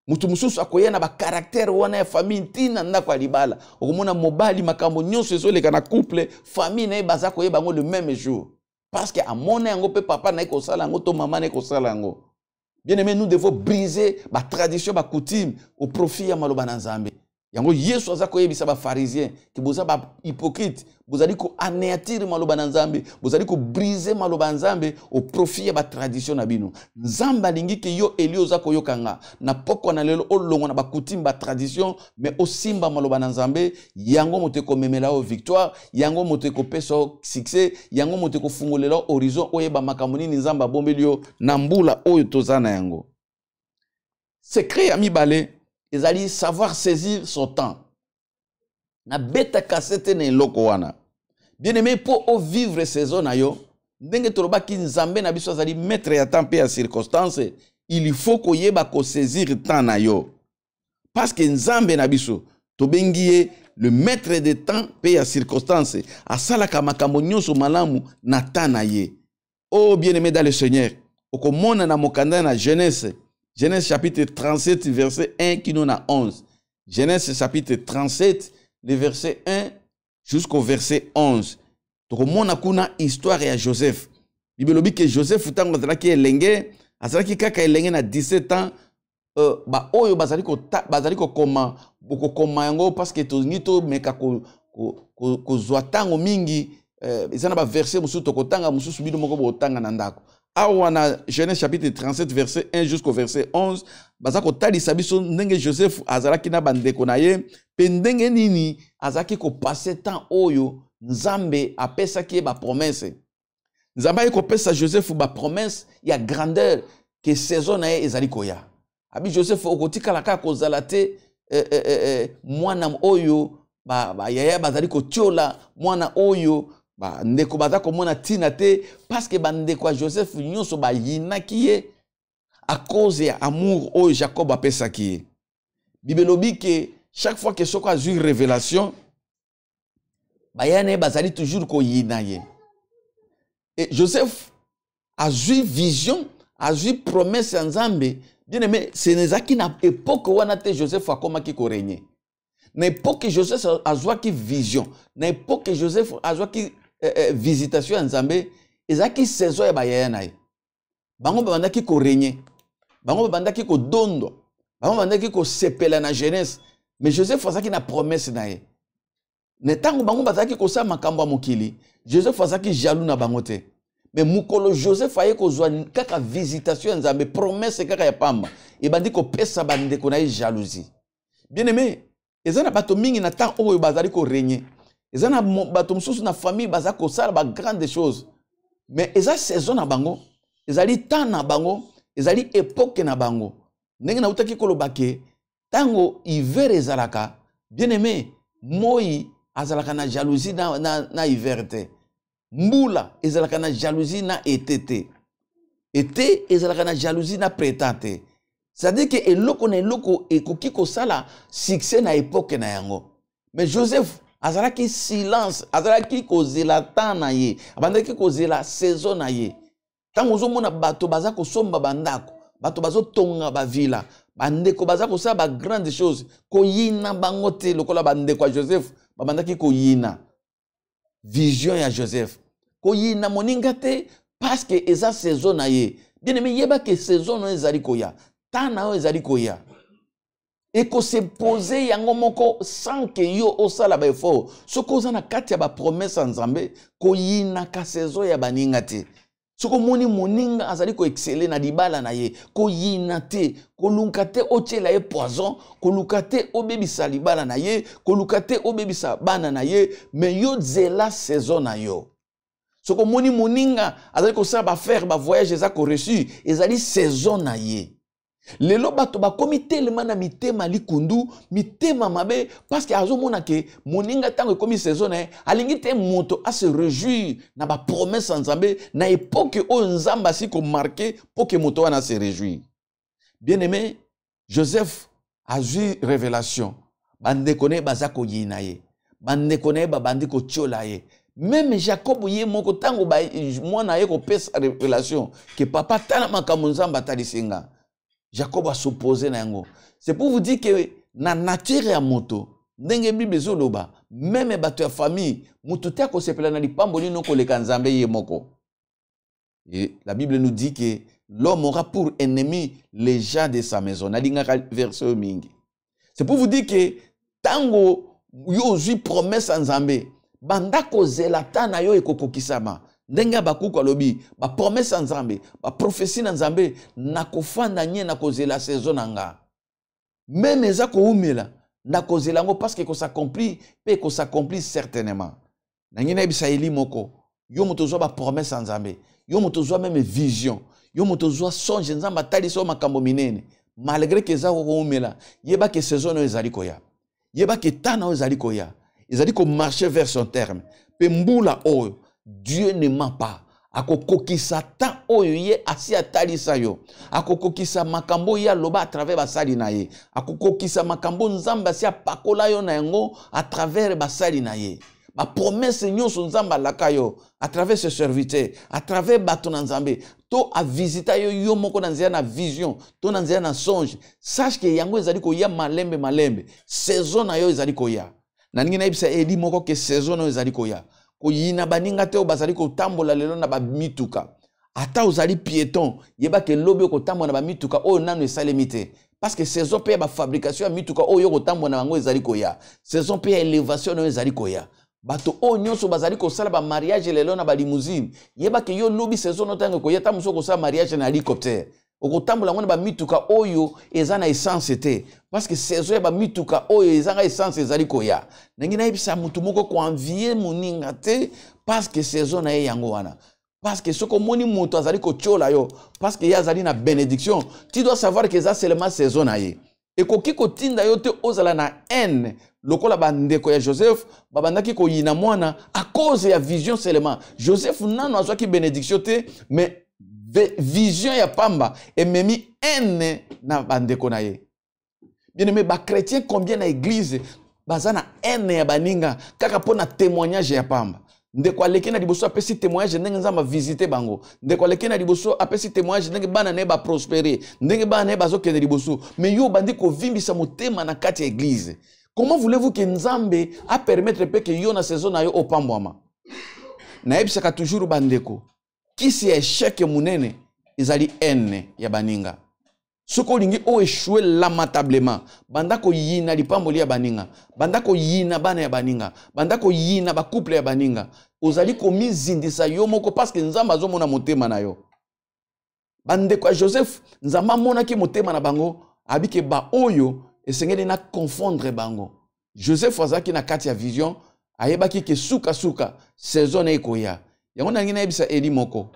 Mutu mususu akoya na ba caractère wana ya famille tina ndako ya libala. Okomona mobali makambo nyonso ezoleka na couple, famille na baza koyeba ngo le même jour. Parce que à mon yango pe papa na ko sala ngo to mama na ko sala ngo. Bien aimé, nous devons briser ba tradition ba coutume au profit ya maloba na Nzambe. Yango Yesu aza koyebisa ba pharisien ki boza ba hypocrite, bozali ko anéantir maloba na Nzambe, bozali ko briser maloba na Nzambe au profit ya ba tradition na bino. Nzamba lingi ke yo eli oza koyokanga na poko na lelo olongo na ba coutume ba tradition mais osimba maloba na Nzambe, yango mote ko memela o victoire, yango mote ko pesa succès, yango mote ko fungolela horizon oyeba makambo nini Nzamba bombelio na mbula oyo tozana yango. Secret ya mibale ezali savoir saisir son temps. Na beta cassette ne loko wana. Bien aimé, pour vivre saison na yo, ndenge toloba ki Nzambe na biso azali mettre ya temps pe ya circonstance, il faut ko yeba ko saisir temps na yo. Parce que Nzambe na biso to bengiye le maître de temps pe ya circonstance, asala ka makambo nyonso malamu na temps na ye. Oh bien aimé dans le Seigneur, okomona na mokanda na Genèse chapitre 37, verset 1 qui nous a 11. Genèse chapitre 37, le verset 1 jusqu'au verset 11. Donc, on a une histoire à Joseph. Bible dit que Joseph, tant que elenge, azalaki kaka elenge na 17 ans, ba oyo bazali ko koma yango parce que to ngito meka ko zwa tango mingi, ezana ba verset musu to kotanga musu subido moko bo tanga na ndako. Awana Genèse chapitre 37 verset 1 jusqu'au verset 11 bazako talisa biso ndenge Joseph azalaki na bandeko na ye pe ndenge nini azaki ko passer temps oyo Nzambe apesaki ba promesse. Nzambe ko pesa Joseph ba promesse ya grandeur que saison na ye ezali koya. Abi Joseph okotika la ka ko zalate mwana oyo ba yaya bazali ko tiola mwana oyo ba ndeko baza komona tina te parce que bandeko Joseph nyonso ba yinaki ye à cause ya amour o Jacob apesaki ye. Bible lobi que chaque fois que soko a eu révélation ba yana bazali toujours ko yina ye. Et Joseph a eu vision, a eu promesse en Nzambe. Bien aimé, c'est nezaki na époque wana te Joseph akomaki ko régner. Na époque Joseph a eu qui vision, na époque Joseph a eu visitation en Nzambe, ezaki saison ya bayaya na ye. Bango bandaki ko régner. Bango bandaki ko dondo. Bango bandaki ko sepela na jeunesse. Mais Joseph azaki na promesse na ye. Ne tango bango bazaki ko sa makambo ya mokili, Joseph azaki jaloux na bango te. Mais mukolo Joseph aye ko zwa kaka visitation ya Nzambe, promesse kaka ya pamba. E bandi ko pesa bandeko na ye jalousie. Bien aimé, ezana bato mingi na temps oyo bazali ko régner. Ezana bato mususu na famille baza ko sala ba grande chose. Mais eza saison na bango, ezali temps na bango, ezali époque na bango. ndenge na utaki kolobake tango hiver ezalaka bien aimé moi azalaka na jalousie na hiver te mbula ezalaka na jalousie na été te été ezalaka na jalousie na printemps te c'est-à-dire que eloko na eloko ekoki kosala succès na époque na yango mais Joseph azalaki silence azalaki kozela temps na ye abandaki kozela saison na ye tango ozomona bato baza kosomba bandako bato bazotonga bavila bandeko baza kosala ba grande chose koyina bango te lokola bandeko ya Joseph babandaki koyina vision ya Joseph koyina moninga te parce que eza saison na ye bien aimé yeba que saison no ezali koya tana o ezali koya et ko se poser yango moko sans que yo osala ba effort soko za na kati ya ba promesse nzambe koyina ka saison ya baninga te soko moni moninga azali ko exceller na libala na ye koyina te kolunka te otiela ye poison koluka te obebisa libala na ye koluka te obebisa bana na ye mais yo zela saison na yo soko moni moninga azali ko sa ba faire ba voyage eza ko reçu ezali saison na ye lelo bato bakomi telema na mitema likundu mitema mabe parce que azomona ke moninga tango ekomi saison na ye alingi te moto a se réjouir na ba promesse nzambe na époque o nzamba si ko marquer pour que moto wana se réjouir bien aimé Joseph a eu révélation bande kone bazako yina ye bande kone babandi ko tchola ye même Jacob ye moko tango ba mwana ye ko pesa révélation que papa tana makambo nzamba talisinga Jacob a s'opposé na yango. C'est pour vous dire que na nature ya moto, ndenge Bible zoloba, même bato ya famille, moto te ko sepela na lipamboli no koleka nzambe ye moko. Et la Bible nous dit que l'homme aura pour ennemi les gens de sa maison. Na linga verset mingi. C'est pour vous dire que tango yo zui promesse nzambe, banda ko zelata na yo ekokokisama. Ndenga bakuko alobi ba promesse nzambe ba prophétie nzambe na kofanda nye na kozela saison nanga même eza ko umela na kozela ngo parce que ko s'accomplit pe ko s'accomplit certainement na ngina bisa eli moko yo moto zo ba promesse nzambe yo moto zo même vision yo moto zo songe nzamba tali so makambo minene malgré que eza ko umela yeba que saison no ezali koya yeba que tana ezali koya ezali ko marcher vers son terme pe mbula oyo Dieu ne ment pas. Akokokisa ta oyo ye asi atalisa yo. Akokokisa makambo ya loba à travers basali na ye. Akokokisa makambo nzamba si apakola yo na yango à travers basali na ye. Ba promesse nyonso nzamba laka yo à travers ce serviteur, à travers bato na nzambe. To a visita yo yo moko na nzia na vision, to na nzia na songe. Sache que yango ezali ko ya malembe malembe. Saison na yo ezali ko ya. Na ningi na ibisa edi moko ke saison na yo ezali ko ya. Yina baninga te bazali ko tambola lelo na ba mituka ata ozali piéton yeba ke lobi ko tambola na ba mituka o nanu esalemite parce que saison pe ba fabrication ya mituka o yo ko tambola na bango ezali ko ya saison pe ya élévation no ezali ko ya bato o nyonso bazali ko sala ba mariage lelo na ba limousine yeba ke yo lobi saison no tango ko ya tamuso ko sala mariage na hélicoptère okotambola ngona ba mituka oyo eza na essence te parce que saison ya ba mituka oyo eza na essence ezali koya nangi na yebisa mutu moko ko envier moninga te parce que saison na ye yango wana parce que soko moni mutu azali ko chola yo parce que ya azali na bénédiction tu dois savoir que ça seulement saison na ye ekoki ko tinda yo te ozala na haine lokola bandeko ya Joseph babandaki ko yina mwana à cause ya vision seulement Joseph nano azwaki bénédiction te mais vision ya pamba et memi haine na bandeko na ye. Bien aimé ba chrétien combien na église bazana haine ya baninga kaka pona témoignage ya pamba. Ndeko aleki na liboso apesi témoignage ndenge nzamba visiter bango. Ndeko aleki na liboso apesi témoignage ndenge bana ne ba prospérer. Ndenge bana ne bazokende liboso. Mais yo bandi ko vimbisa motema na kati ya église. Comment voulez-vous que nzambe a permettre pe que yo na saison na yo opambwama? Na ebisaka toujours bandeko. Kisi échec munene ezali haine ya baninga soko lingi o échouer lamentablement bandako yina lipamboli ya baninga bandako yina bana ya baninga bandako yina ba couple ya baninga ozali komizindisa yo moko parce que nzamba azomona motema na yo bandeko ya Joseph nzamba mona ki motema na bango abike ba oyo esengeli na confondre bango Joseph azaki na kati ya vision ayebaki ke suka saison ekoya yango na ngina ebisa eli moko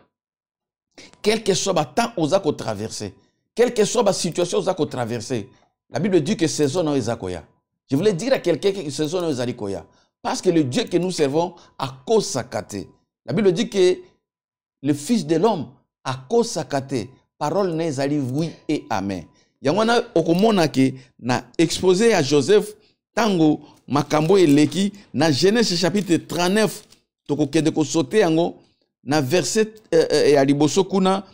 quel que soit ba temps oza ko traverser quelle que soit la situation que vous traversez, la Bible dit que saison non ezakoya. Je voulais dire à quelqu'un que saison non ezalikoya. Parce que le Dieu que nous servons a cause sakate. La Bible dit que le Fils de l'homme a cause sakate. Parole nezali oui et amen. Yangwana okomona ke na exposé à Joseph tango makambo eleki na Genèse chapitre 39 tokokende ko sauter yango na verset ya liboso kuna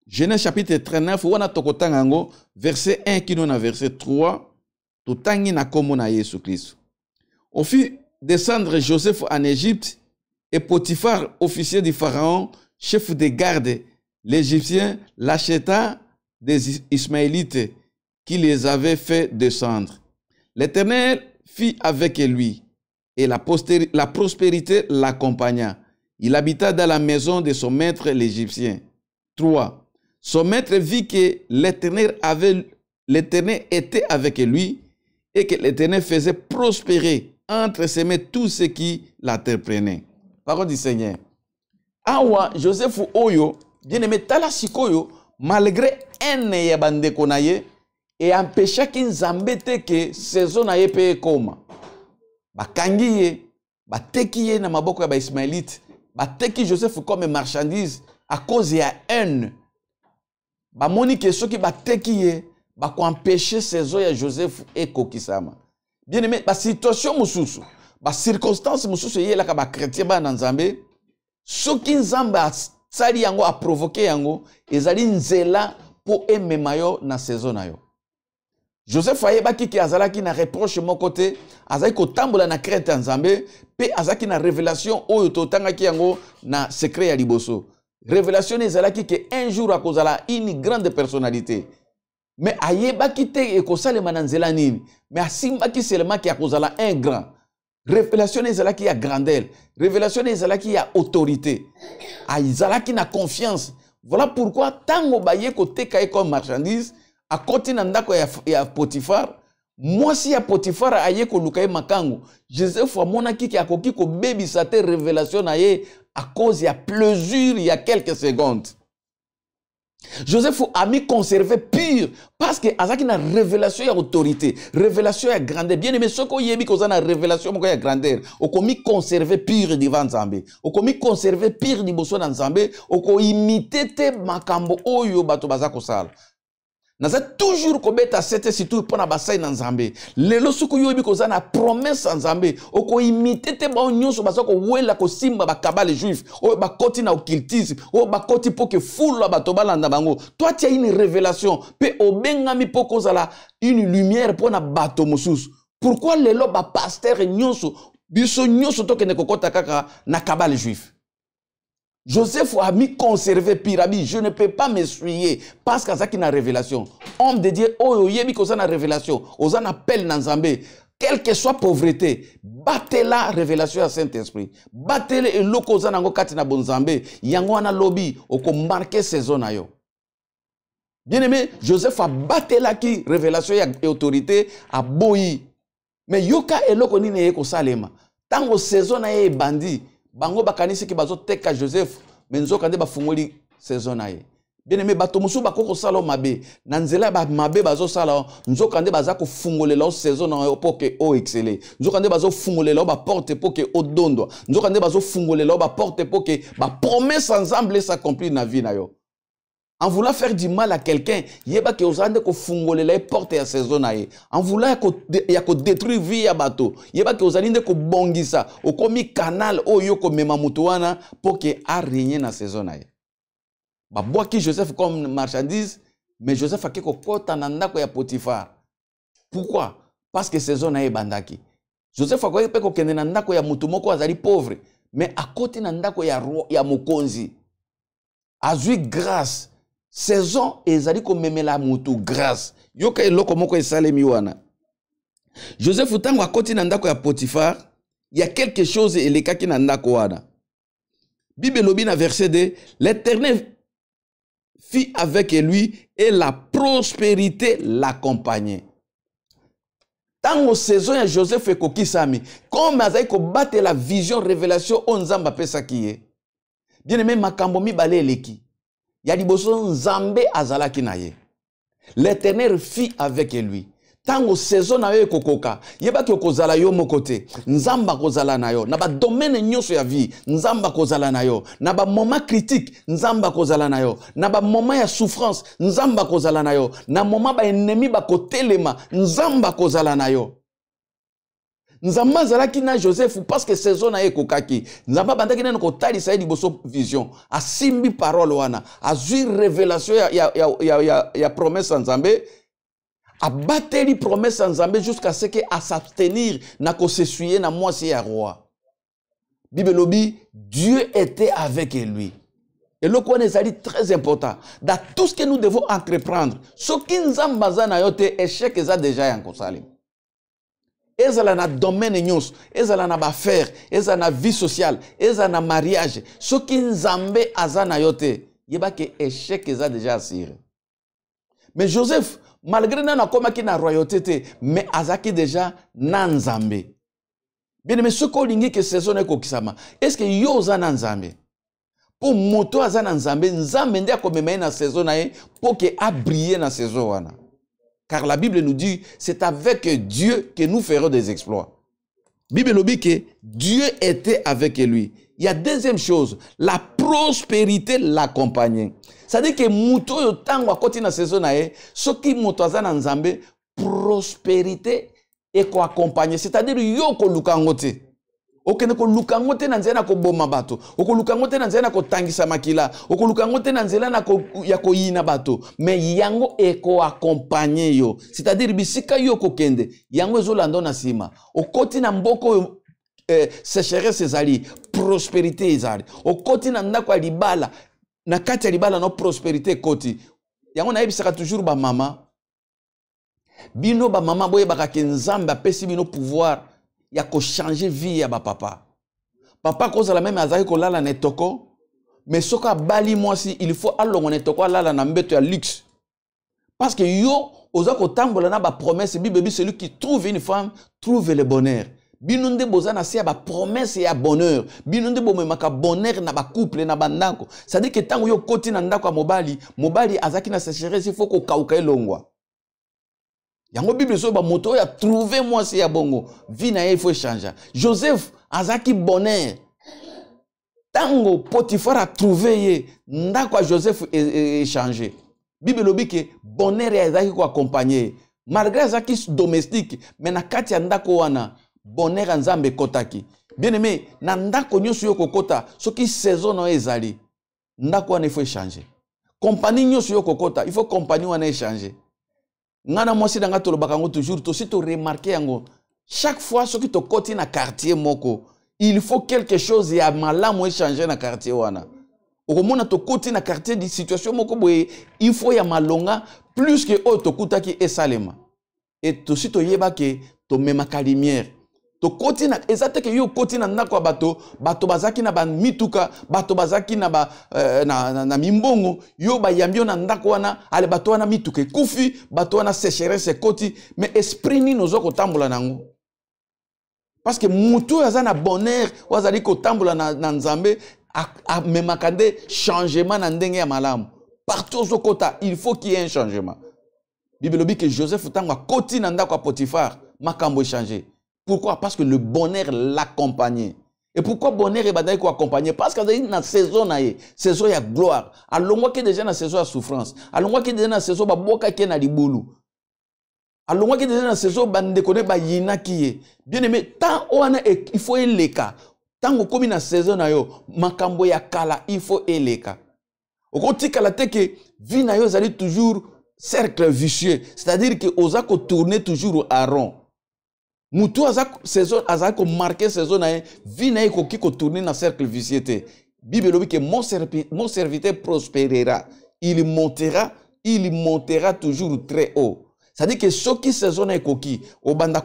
Genèse chapitre 39 wana tokotanga yango verset 1 kino na verset 3 totangi na kombo na Yesu Christ. Au fit descendre Joseph en Égypte et Potiphar, officier du Pharaon, chef de garde, l'Égyptien l'acheta des Ismaélites qui les avaient fait descendre. L'Éternel fit avec lui et la prospérité l'accompagna. Il habita dans la maison de son maître l'Égyptien. 3. Son maître vit que l'Éternel était avec lui et que l'Éternel faisait prospérer entre ses mains tous ceux qui l'entreprenaient. Parole du Seigneur. Awa Joseph Oyo, bien aimé tala sikoyo, malgré un yabande konaye, et empêcha qu'il zambete que saison na yepe koma. Ba kangiye, ba tekiye na maboko ya ba Ismaélite, ba teki Joseph comme marchandise à cause ya haine. Ba moni que ceux qui ba tekiye, ba ko empêcher saison ya Joseph et kokisama. Bien aimé, ba situation mususu, ba circonstance mususu yela ka ba chrétien ba na Nzambe, ceux qui Nzamba sali yango a provoqué yango, ezali nzela pour ememayo na saison na yo. Joseph ayebaki ki azalaki na reproche mon côté, azali ko tambola na crête Nzambe, pe azaki na révélation oyo totangaki yango na secret ya liboso. Révélation ezalaki que un jour akozala une grande personnalité. Mais ayebaki te ekosalema na nzela nini, mais asimbaki seulement ki akozala un grand. Révélation ezalaki ya grandeur, révélation ezalaki ya autorité. Azalaki na confiance. Voilà pourquoi tango baye ko teka comme marchandise a continent ndako ya Potiphar, moi si ya Potiphar aye ko lukaye makangu, Joseph amona ki akoki ko baby sa te révélation na ye à cause ya plaisir il y a quelques secondes. Joseph a mis conservé pur parce que azaki na révélation ya autorité, révélation ya grandeur. Bien aimé, ce qu'on yebi koza na révélation moko ya grandeur, oko mi conservé pur devant Nzambe, oko mi conservé pur liboso na Nzambe, oko imiter te makambo oyo bato bazako sala. Naza toujours kobeta sete situ pona basai na Nzambe. Lelo suku yobi koza na promesse na Nzambe. Oko imite te ba nyonso bazako wela ko simba ba kabale juif. O ba koti na occultisme. O ba koti po ke fula ba to balanda bango. Toi tu as une révélation. Pe obengami po kozala une lumière pona bato mosusu. Pourquoi lelo ba pasteur nyonso biso nyonso to kene kokota kaka na kabale juif? Joseph a mis conservé pyramide. Je ne peux pas m'essuyer parce qu'il y a une révélation. Homme de Dieu, oh, il y a une révélation. Aux en appel dans Nzambe. Quelle que soit pauvreté, battez la révélation à Saint-Esprit. Battez le loko zanango katina bon Nzambe. Yango ana lobby, oko marqué saison na yo. Bien aimé, Joseph a batté la qui révélation et autorité a boyi. Mais yoka eloko ni ne ko salema. Tango saison na ye bandi. Bango bakanisi ki bazo teka Joseph menzo kande ba fungoli saison na ye. Bien aimé bato musu bakoko sala mabe na nzela ba mabe bazo sala nzo kande baza ko fungolela saison na yo poke o exceller. Nzo kande bazo fungolela ba porte poke o dondo. Nzo kande bazo fungolela ba porte poke ba promesse ensemble s'accomplir na vie na yo. En voulant faire du mal à quelqu'un, yeba ke ozande ko fungolela porte ya saison na ye. En voulant ko détruire vie ya bato, yeba ke ozalinde ko bongisa, okomi canal oyo ko mema mutu wana pour que a régner na saison na ye. Ba boaki Joseph comme marchandise, mais Joseph a ko kota na ndako ya Potiphar. Pourquoi? Parce que saison na ye bandaki. Joseph a ko kende na ndako ya mutu moko azali pauvre, mais a côté na ndako ya mokonzi. Azui grâce. Saison ezali ko memela mutu grâce. Yoka eloko moko esalemi wana. Joseph tango akoti na ndako ya Potiphar, il y a quelque chose elekaki na ndako wana. Bible lobi na verset 2, l'Éternel fit avec lui et la prospérité l'accompagnait. Tango saison ya Joseph ekokisami, comme azali ko battre la vision révélation on Nzamba pesa kiye. Bien aimé makambo mibale eleki. Ya liboso Nzambe azalaki na ye. L'Éternel fit avec lui. Tango saison na yo kokoka, yeba ki okozala yo mokote, nzamba kozala na yo, na ba domaine nyonso ya vie, nzamba kozala na yo, na ba moment critique, nzamba kozala na yo, na ba moment ya souffrance, nzamba kozala na yo, na moment ba ennemi ba kotelema, nzamba kozala na yo. Nzamba zalaki na Joseph parce que saison na ye kokaki, nzamba bandaki na ko talisa liboso vision, asimbi parole wana, azui révélation ya promesse nzambe. A battre promesse en Zambé jusqu'à ce que à s'abstenir n'a qu'à s'essuyer na moi c'est roi. Bible lobi, Dieu était avec lui. Et le point est très important. Dans tout ce que nous devons entreprendre, ce qui nous a basé na yote échec est déjà en kosalim. Ezala na domaine nyos, ezala na affaire, ezala na vie sociale, ezala na mariage, ce qui nous ambe azana yote, yeba que échec est déjà assuré. Mais Joseph malgré na komaki na royauté mais azaki déjà nanzambe. Bien mais ce qu'on dit que saison est kokisama. Est-ce que yo za nanzambe? Pour moto aza nanzambe, nzambe ndia komema na saison na ye pour que a briller na saison wana. Car la Bible nous dit c'est avec Dieu que nous ferons des exploits. Bible nous dit que Dieu était avec lui. Il y a deuxième chose, la prospérité l'accompagnait. C'est-à-dire que muto yo tango akoti na saison na ye, ce qui muto aza na nzambe, prospérité et ko accompagner. C'est-à-dire yo ko lukangote. Okene ko lukangote na nzela ko boma bato. Oko lukangote na nzela ko tangisa makila. Oko lukangote na nzela na ko ya ko yina bato. Mais yango e ko accompagner yo. C'est-à-dire bisika yo ko kende, yango ezolando na sima. Okoti na mboko sécheresse ezali, prospérité ezali. Okoti na ndako libala. Na kati ya libala no prospérité koti. Yango na yebisaka toujours ba mama. Bino ba mama boye bakake nzambe apesi bino pouvoir ya ko changer vie ya ba papa. Papa koza la même azaki ko lala na toko. Mais soka bali mwasi il faut alongo na toko lala na mbeto ya luxe. Parce que yo oza ko tambola na ba promesse bibebi celui qui trouve une femme trouve le bonheur. Binunde bozana si ba promesse ya bonheur. Binunde bomemaka bonheur na ba couple na bandako. Ça dit que tango yo koti na ndako ya mobali, mobali azaki na sécheresse il faut ko kauka elongwa. Yango Bible so ba moto ya trouver moi si ya bongo. Vie na il faut changer. Joseph azaki bonheur. Tango Potiphar a trouvé ye ndako ya Joseph est changé. Bible lobi que bonheur ya azaki ko accompagner. Malgré azaki domestique, mais na kati ya ndako wana bonheur nzambe kotaki. Bien aimé, na ndako nyoso yo kokota, soki saison no ezali, ndako wana il faut changer. Compagnie nyoso yo kokota, il faut compagnie wana changer. Ngana mwasi danga tolobaka ngo toujours to si to remarquer yango. Chaque fois soki to koti na quartier moko, il faut quelque chose ya malamu changer na quartier wana. Okomona to koti na quartier di situation moko boye, il faut ya malonga plus que o to kutaki esalema. Et to si to yeba ke to memaka lumière. To koti na ezate ke yo koti na ndako bato bazaki na ba mituka bato bazaki na ba na mimbongo yo ba yambio na ndako wana ale bato wana mituka kufi bato wana sécheresse koti mais esprit ni nozo ko tambola nango parce que mutu azana bonheur wazali ko tambola na nzambe a memakande changement na ndenge ya malamu partout zo kota il faut qu'il y ait un changement. Bible dit que Joseph tangwa koti na ndako Potiphar makambo changer. Pourquoi? Parce que le bonheur l'accompagnait. Et pourquoi bonheur est badai ko accompagner? Parce que dans la saison naie, saison ya gloire. Alongwa ki déjà na saison ya souffrance. Alongwa ki déjà na saison ba boka ki na libulu. Alongwa ki déjà na saison ba ndekone ba yina ki. Bien aimé, tant oana il faut eleka. Tant komi na saison na yo, makambo ya kala il faut eleka. Okoti kala te ke vie na yo zali toujours cercle vicieux, c'est-à-dire que oza ko tourner toujours à rond. Mutu saison azako marqué saison na vie na ko kiko tourner na cercle vicieux. Bible dit que mon serviteur prospérera, il montera toujours très haut. C'est-à-dire que ce qui saison na koki obanda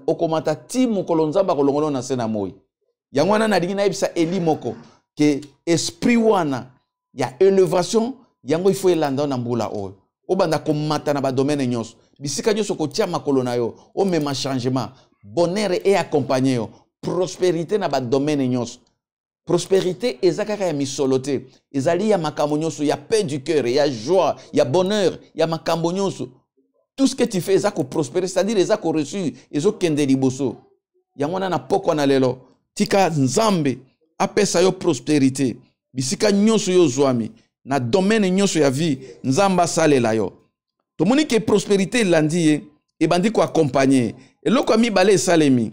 okomata ti mukolonzamba kolongolo na sena moi. Yangwana na dingina ibisa elimoko que esprit wana ya élévation yango il faut elanda na mbula oyo. Obanda komata na ba domaine nyonso. Bisika nyonso ko tia makolo na yo, o mema changement, bonheur et accompagné yo, prospérité na ba domaine nyonso. Prospérité, ezakaka ya misolote. Ezali ya makambo nyonso, ya paix du cœur, ya joie, ya bonheur, ya makambo nyonso. Tout ce que tu fais, ezako prospérer, c'est-à-dire ezako reçu, ezokende liboso. Yangwana na poko na lelo. Tika nzambe, apesa yo prospérité. Bisika nyonso yo zwami. Na domaine nyonso ya vie, nzamba salela yo. Tomoni ke prospérité landi e bandi ko accompagner. Et loko mi balé salemi.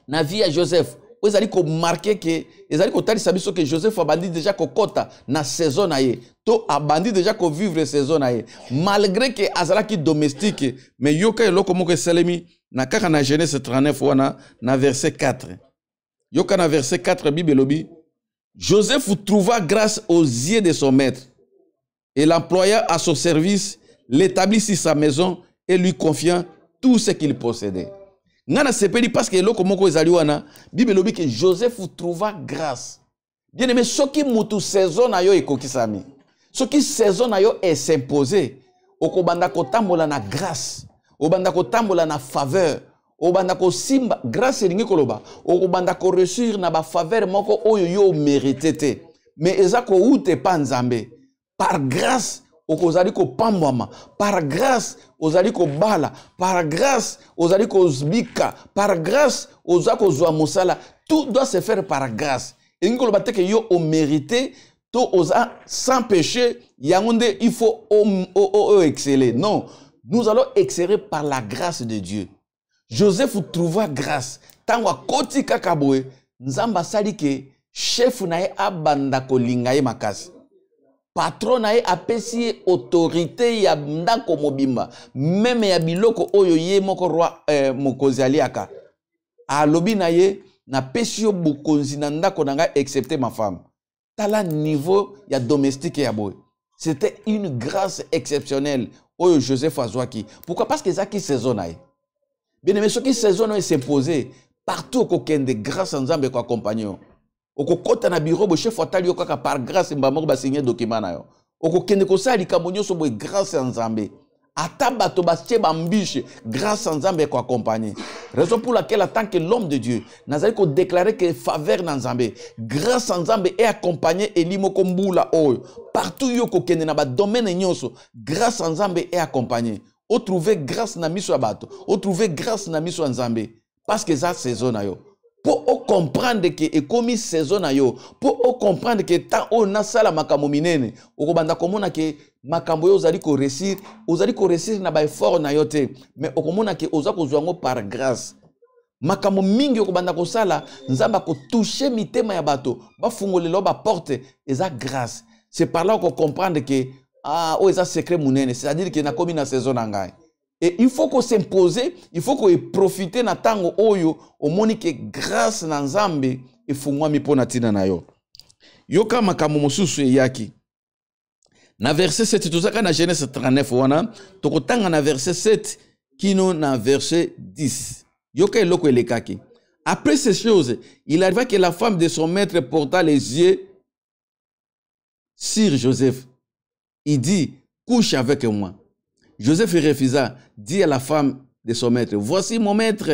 Na vie ya Joseph, vous allez marquer que les allez talisa biso que Joseph a bandi déjà ko kota na saison na ye. To a bandi déjà ko vivre saison na ye. Malgré que azalaki domestique, mais yoka eloko moko salemi na kaka na Genèse 39 wana na verset 4. Yoka na verset 4 Bible lobi Joseph trouva grâce aux yeux de son maître et l'employa à son service, l'établit sur sa maison et lui confia tout ce qu'il possédait. Ngana sepeli parce que loko moko ezali wana Bible lobi que Joseph trouva grâce. Bien aimé, soki mutu saison na yo ekokisami. Soki saison na yo est s'imposer, okobanda kotambola na grâce, obanda kotambola na faveur, obanda ko simba grâce elingi koloba, okobanda ko reçuir na ba faveur moko oyo yo mérité te. Mais ezako ute pa nzambe. Par grâce okozali ko pambwama, par grâce ozali ko bala, par grâce ozali ko zbika, par grâce ozako zwa mosala, tout doit se faire par grâce. Et ngolo bateke yo o mérité, to oza sans péché, yangonde il faut exceller. Non, nous allons exceller par la grâce de Dieu. Joseph trouva grâce. Tangwa koti kakaboe, nzamba sali ke chef nae abanda ko lingaye makasi. Patron nae apesi autorité ya ndako mobimba. Même ya biloko oyo ye moko roi mokonzi aliaka. Alobi naye na pesi yo bokonzi na ndako nanga excepté ma femme. Tala niveau ya domestique ya boy. C'était une grâce exceptionnelle oyo Joseph azwaki. Pourquoi? Parce que zaki saison nae. Bien aimé, ce qui saison nae s'imposer partout au kokende grâce nzambe ko accompagner. Oko kota na bureau bo chef atali okaka par grâce mbamoko ba signer document na yo. Oko kende ko sali kamonyo so bo grâce nzambe. Ata bato bastie bambiche grâce nzambe ko accompagner. Raison pour laquelle en tant que l'homme de Dieu, nazali ko déclarer que faveur nzambe, grâce nzambe est accompagné elimo ko mbula oyo. Partout yo ko kende na ba domaine nyonso, grâce nzambe est accompagné. O trouver grâce na miso ya bato, o trouver grâce na miso nzambe parce que ça saison na yo. Pour comprendre que et comme saison na yo, pour comprendre que tant on a sala makambo minene, okobanda komona ke makambo yo ozali ko réussir na ba effort na yo te, mais okomona ke ozako zwango par grâce. Makambo mingi okobanda ko sala, nzamba ko toucher mitema ya bato, ba fungolelo ba porte eza grâce. C'est par là qu'on comprendre que o eza secret munene, c'est-à-dire que na komi na saison na ngai. Et il faut qu'on s'impose, il faut qu'on profite na tango oyo, au monique grâce na nzambe, et fungwa mi pona tina na yo. Yoka makambo mosusu yaki. Na verset 7, tozaka na Genèse 39 wana, tokotanga na verset 7, kino na verset 10. Yoka eloko elekaki. Après ces choses, il arriva que la femme de son maître porta les yeux sur Joseph. Il dit, couche avec moi. Joseph refusa, dit à la femme de son maître, voici mon maître,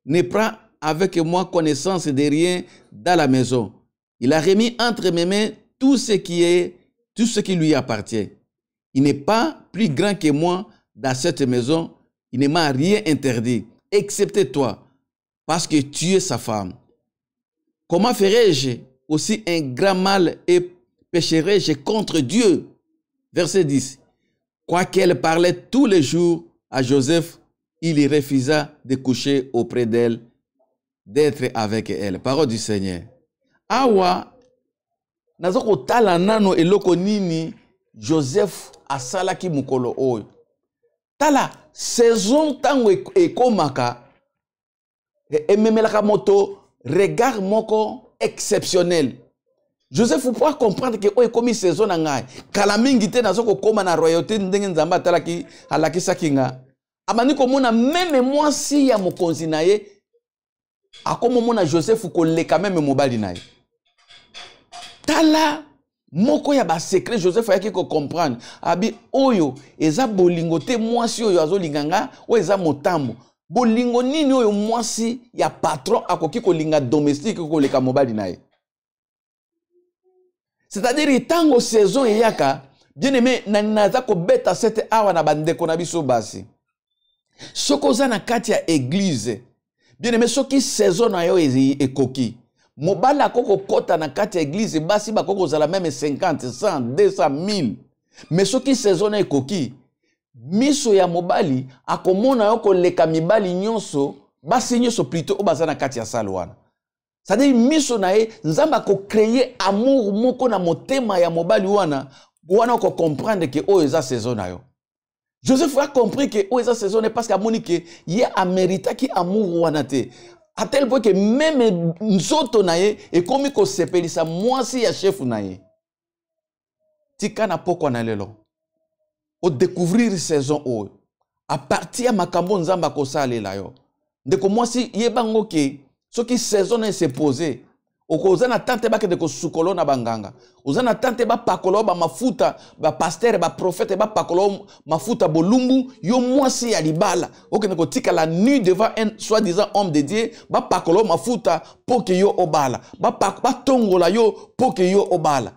ne prend avec moi connaissance de rien dans la maison. Il a remis entre mes mains tout ce qui lui appartient. Il n'est pas plus grand que moi dans cette maison. Il ne m'a rien interdit, excepté toi, parce que tu es sa femme. Comment ferais-je aussi un grand mal et pécherais-je contre Dieu? Verset 10. Quoiqu'elle parlait tous les jours à Joseph, il y refusa de coucher auprès d'elle, d'être avec elle. Parole du Seigneur. Awa, nazoko tala nano eloko nini Joseph asalaki mukolo oyo. Tala, saison tango ekomaka, ememelaka moto, regard moko exceptionnel. Joseph faut pouvoir comprendre que o ekomi saison na ngai. Kala mingi te nazoko koma na royauté ndenge nzamba talaki alaki sakinga. Amani komona même moi si ya mokonzi na ye akomo mona Joseph ko leka même mobali na ye. Tala moko ya ba secret Joseph ayaki ko comprendre. Abi oyo eza bolingo te mwasi oyo azolinganga o eza motambo. Bolingo nini oyo mwasi ya patron akoki ko linga domestique ko leka mobali na ye. C'est-à-dire, tango saison et yaka, bien aimé, naza ko beta cette awa na bande ko na biso basi. Soko za na kati ya église. Bien aimé, soki saison na yo e koki. Mobala koko kota na kati ya église basi ba koko zala même 50, 100, 200, 1000. Mais soki saison na e koki, miso ya mobali akomona yo ko leka mibali nyonso, basi nyonso plutôt obaza na kati ya salwana. C'est-à-dire, miso nae, nzamba ko créer amour moko na motema ya mobali wana, wana ko comprendre que o eza saison na yo. Joseph a compris que o eza saison parce que amoni que ye amerita ki amour wana te. À tel point que même nzoto nae e komi ko sepelisa mwasi ya chef nae. Tika na poko na lelo. O découvrir saison o. A partir ya makambo nzamba ko salela yo. Ndeko mwasi ye bango ke ce qui saison est posé, okozana tante ba de ko sukolo na banganga. Ozana tante ba pakolo ba mafuta, ba pasteur, ba prophète, ba pakolo mafuta bolumbu, yo mwasi ya libala. Okene ko tika la nuit devant un soi-disant homme de Dieu, ba pakolo mafuta pour que yo obala. Ba tongola yo pour que yo obala.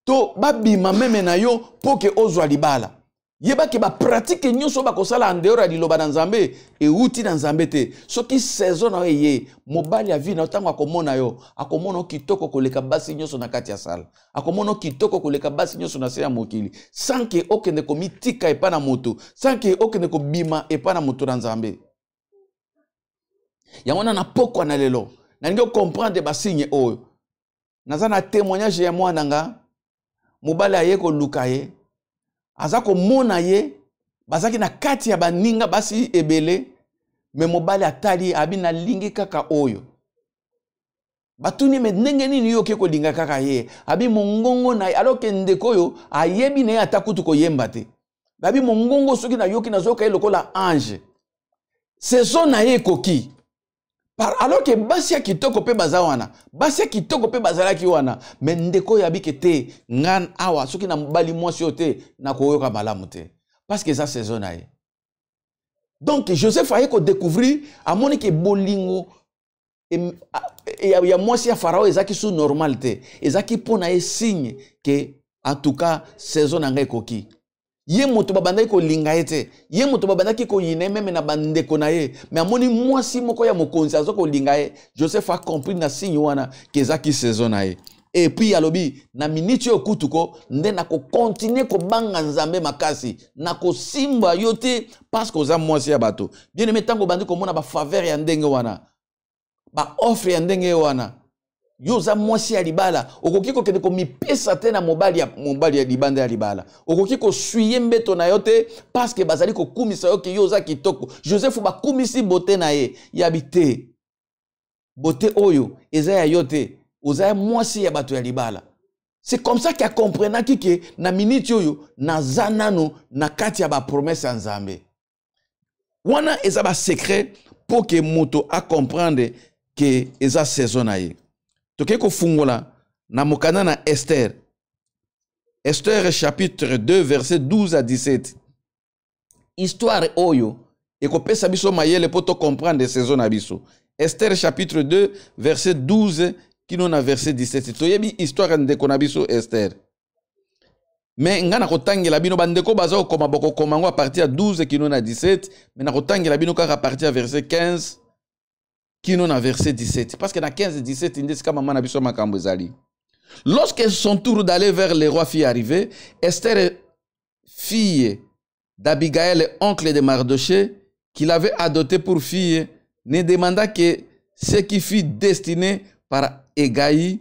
To ba bima meme na yo pour que ozwa libala. Yeba ke ba pratique nyonso ba kosala andeur di loba na nzambe e uti na nzambe te soki saison na ye mobali ya vie na tango akomona yo akomona kitoko koleka basi nyonso na kati ya sala akomona kitoko koleka basi nyonso na se ya mokili sans que okende komitika epa na moto sans que okende ko bima epa na moto na nzambe ya wana na poko na lelo na ngi comprendre ba signe oyo naza na témoignage ya mwana nga mobali aye ko lukaye azako mona ye bazaki na kati ya baninga basi ebele me mobali atali abina lingi kaka oyo batuni me ndenge nini yo ke ko linga kaka ye abi mongongo na alors que ndeko oyo ayebi ne atakutu ko yemba te abi mongongo soki na yoki na zoka lokola ange saison na ye koki alors que basi ya kitoko pe bazawana basi ya kitoko pe bazalaki wana me ndeko ya bike te ngan awa soki na mobali mwasi te na koyoka malamu te parce que ça saison na ye donc Joseph aye ko découvrir amoni ke bolingo ya mwasi ya farao ezaki sous normal te ezaki pona ye signe que en tout cas saison na ngai koki ye moto babandaki ko linga ete ye moto babandaki ko yine meme na bandeko na ye mais amoni mwasi moko ya mokonzi azoko linga ye Joseph a compris na signe wana kezaki saison na ye et puis alobi na minute yo kutuko nde na ko continuer ko banga nzambe makasi na ko simba yote parce que oza mwasi ya bato bien aimé tango bandi ko mona ba faveur ya ndenge wana ba offre ya ndenge wana yoza mwasi ya libala okoki ko kende ko mipesa te na mobali ya libanda ya libala okoki ko suye mbeto na yote parce que bazali ko kumisa yo ke yoza kitoko Joseph ba kumisi bote na ye ya bite bote oyo eza ya yote oza mwasi ya bato ya libala c'est comme ça qu'il a comprenaki ke na minute oyo na zanano na kati ya ba promesse ya nzambe wana eza ba secret pour que moto a comprendre que eza saison na ye toke ko fungola na mokana na Esther. Esther chapitre 2 verset 12 à 17. Histoire oyo e ko pesa biso mayele poto comprendre saison na biso. Esther chapitre 2 verset 12 kino na verset 17. Toyebi histoire ndeko na biso Esther. Mais ngana kotangela bino bandeko baza okoma boko komango à partir de 12 kino na 17, mais na kotangela bino kaka à partir de verset 15 kino na verset 17 parce que dans 15 et 17 indesika mama na biso makambo ezali. Lorsque son tour d'aller vers le roi fit arriver, Esther, fille d'Abigaël, oncle de Mardoché, qu'il avait adopté pour fille, ne demanda que ce qui fut destiné par Égaï,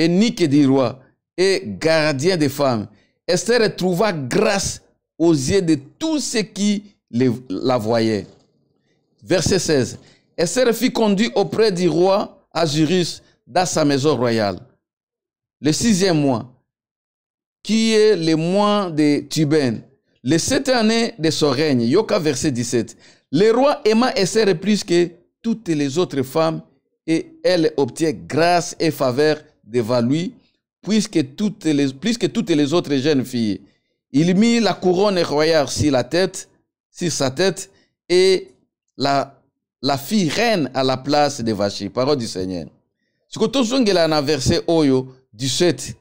eunuque du roi et gardien des femmes. Esther trouva grâce aux yeux de tous ceux qui la voyaient. Verset 16. Esther fut conduite auprès du roi Ahasuérus dans sa maison royale. Le 6e mois, qui est le mois de Tubène, le 7e année de son règne. Yoka verset 17. Le roi aima Esther plus que toutes les autres femmes et elle obtient grâce et faveur devant lui plus que toutes les autres jeunes filles. Il mit la couronne royale sur sa tête et la fille reine à la place de Vachi. Parole du Seigneur. Sikotozongela na verset oyo 17.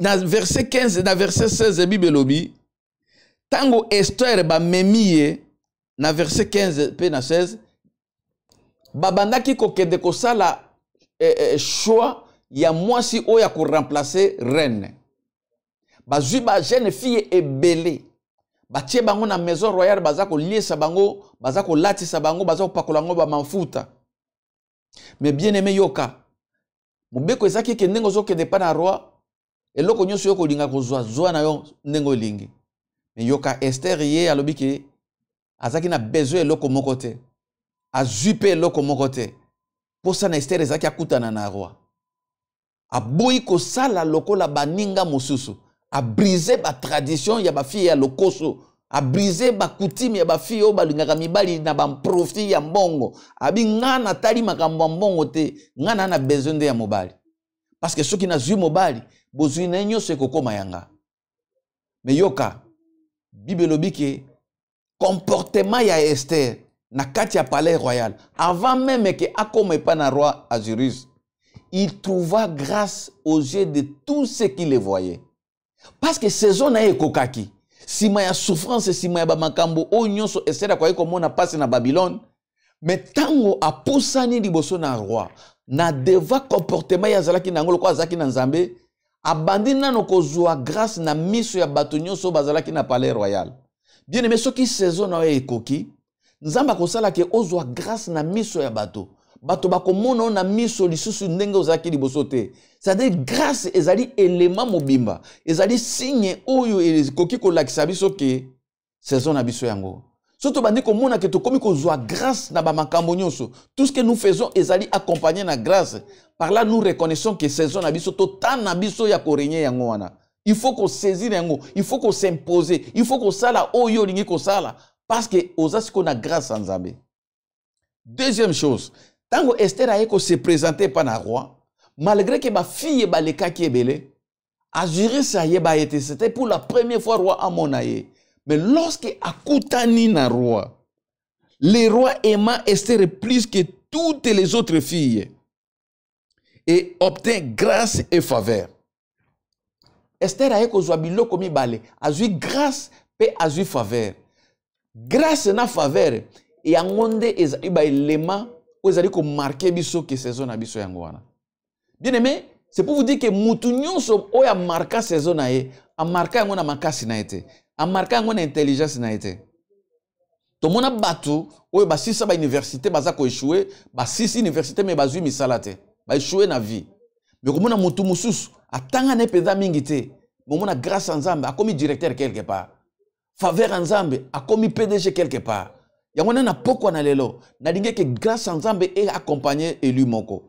Na verset 15 na verset 16 Bible lobi tango Esther ba memiye na verset 15 pe na 16 babandaki kokende kosala choix ya mwasi oya ko remplacer reine. Bazui ba jeune fille ebele batie bango na maison royale baza ko liesa bango baza ko latisa bango baza ko pakola ngo ba mafuta. Mais bien aimé yoka mobeko ezaki ke ndengo zo kende pa na roi eloko nyonso yo ko linga ko zwa na yo ndengo lingi. Mais yoka Esther ye alobi ke azaki na besoin eloko moko te azui pe eloko moko te posa na Esther ezaki akutana na roi aboyi kosala lokola baninga mosusu a briser ba tradition ya ba fille ya lokoso a briser ba coutume ya ba fille o balingaka mibali na ba profit ya mbongo abi ngana tali makambo mbongo te ngana na besoin de ya mobali parce que soki na zui mobali bozui na nyonso ekokoma yanga. Mais yoka Bible lobi ke comportement ya Esther na kati ya palais royal avant même que akoma pa na roi Ahasuerus il trouva grâce aux yeux de tous ceux qui le voyaient. Parce que saison na ekokaki sima ya souffrance sima ya ba makambo o nyonso Esther kwa eko mona passe na Babylone mais tango apusani liboso na roi na deva comportement ya zalaki na ngolo kwa zaki na Nzambe abandi nano kozwa grâce na miso ya bato nyonso bazalaki na palais royal. Bien aimé soki saison na ekoki Nzamba kosala ke ozwa grâce na miso ya bato bato bakomona na miso lisusu ndenge ozaki liboso te. C'est-à-dire grâce ezali élément mobimba ezali signe oyo ekoki kolakisa biso ke saison na biso yango. Soto bandi komona ke tokomi kozwa grâce na ba makambo nyonso. Tout ce que nous faisons ezali accompagné na grâce. Par là nous reconnaissons que saison na biso to tana biso ya korenye yango wana. Il faut qu'on saisir yango, il faut qu'on s'imposer, il faut qu'on sala oyo lingi ko sala parce que ozasi ko na grâce en Nzambe. Deuxième chose, tango Esther a eko se présenter pa na roi, malgré que ba fille ba leka ki ebele, Ahasuerus a yeba été, c'était pour la première fois roi amonaye. Mais lorsque akutani na roi, le roi aima Esther plus que toutes les autres filles et obtint grâce et faveur. Esther a eko zwa biloko mibale, azui grâce pe azui faveur. Grâce na faveur et angonde ezali ba élément ou ezali ko marquer biso que saison na biso yango wana. Bien aimé, c'est pour vous dire que mutu nyonso oya marka saison na ye, a marka yango na makasi na ete, a marka yango na intelligence na ete. To mona batu oyo ba sisa ba université baza ko échouer, ba sisi université mais bazui misala te, ba échouer na vie. Mais komona mutu mususu atanga ne peza mingi te, momona grâce en Nzambe akomi directeur quelque part. Faveur en Nzambe akomi PDG quelque part. Yango na pokwa na lelo, na dinge ke grâce en Nzambe e accompagner élu moko.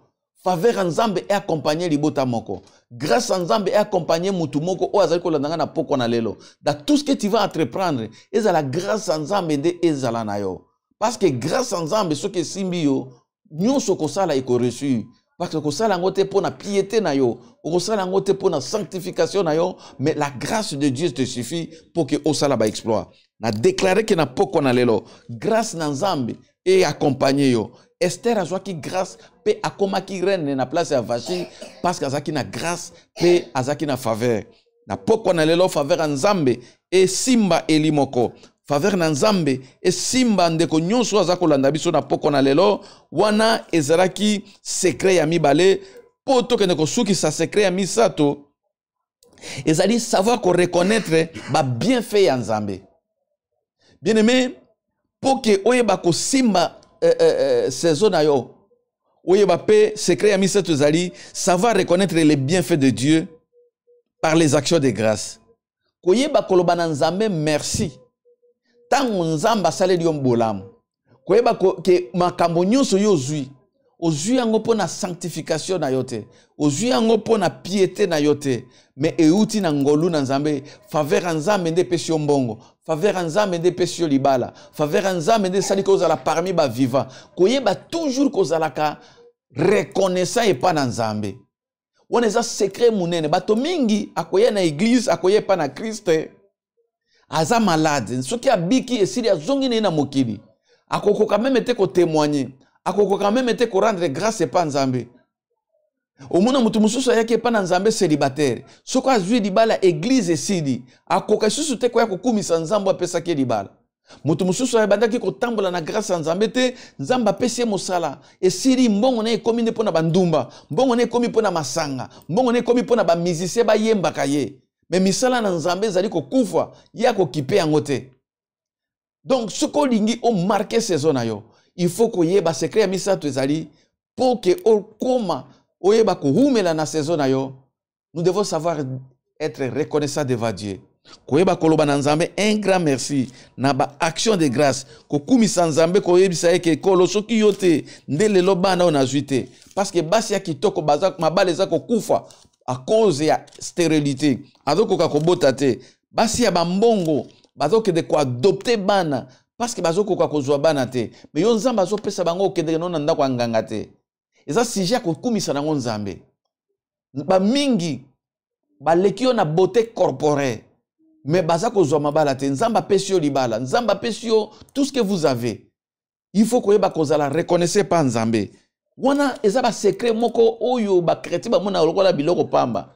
Faveur en Nzambe e accompagner libota moko. Grâce en Nzambe e accompagner mutu moko o azali ko landanga na pokwa na lelo. Dans tout ce que tu vas entreprendre, eza la grâce en Nzambe de ezala na yo. Parce que grâce en Nzambe so ke simbi yo, nyonso ko sala eko reçu. Parce que kosala ngote pour la piété na yo, kosala ngote pour la sanctification na yo, mais la grâce de Dieu te suffit pour que osala ba exploit. Na déclaré que na poko na lelo, grâce na Nzambe et accompagner yo. Esther a qui grâce pe akomaki reine na place ya Vashi parce que azaki na grâce pe azaki na faveur. Na poko na lelo faveur en Nzambe et simba elimoko. Faveur na Nzambe e simba ndeko nyonso aza kolanda biso na poko na lelo wana ezalaki secret ya mibale poto kende kosuki sa secret ya misato ezali savoir ko reconnaître ba bienfait ya Nzambe. Bien aimé, pour que oyeba ko simba saison na yo oyeba pe secret ya misato ezali savoir reconnaître les bienfaits de Dieu par les actions de grâce. Koyeba koloba na Nzambe merci. Tango Nzamba saleli yo mbolamu koyeba ke makambo nyonso yo ozwi yango pona sanctification na yo te, ozwi yango pona piété na yo te, mais euti na ngolu na Nzambe. Faveur en Nzambe nde pesi yo mbongo, faveur en Nzambe nde pesi yo libala, faveur en Nzambe nde sali kozala parmi ba vivant. Koyeba toujours kozalaka reconnaissant epa na Nzambe. Wana eza secret munene. Bato mingi akoye na église akoye pa na Christ aza malade, soki abiki esili azongi na mokili akokoka même te ko témoigner, akoko quand même été ko rendre grâce et pas nzambe. Au mona mutu mususu yake pa na nzambe célibataire. Soko azwi libala église esidi. Akoka susu te ko ya kokumisa nzambo apesa ke libala. Mutu mususu ya bandaki ko tambola na grâce ya nzambe te, nzamba apesi mosala. Esiri mbongo na ekomi ne pona bandumba, mbongo na ekomi pona masanga, mbongo na ekomi pona ba musicien ba yemba kaye. Mais misala na nzambe zali ko kufa, ya ko kipe yango te. Donc soko lingi o marquer saison na yo. Il faut ko yeba secret ya misato ezali pour que o koma oyeba ko humela na saison na yo. Nous devons savoir être reconnaissants devant Dieu. Koyeba koloba na nzambe un grand merci na ba action de grâce ko kumisa nzambe ko yebisa eke kolo soki yote ndele lo bana ona zuite parce que basi ya kitoko baza mabale za ko kufa à cause ya stérilité azoko ka kobota te basi ya bambongo bazoko de ko adopter bana parce que bazoko ka kozwa bana te mais yo nzambe azopesa bango okende no na ndako nganga te eza sujet ko kumisa na nzambe ba mingi ba lekio na beauté corporelle. Mais bazako zwa mabala te nzamba pesio libala nzamba pesio tout ce que vous avez. Il faut que ba kozala reconnaissez pas nzambe. Wana eza ba secret moko oyo ba kreti ba mona lokola biloko pamba.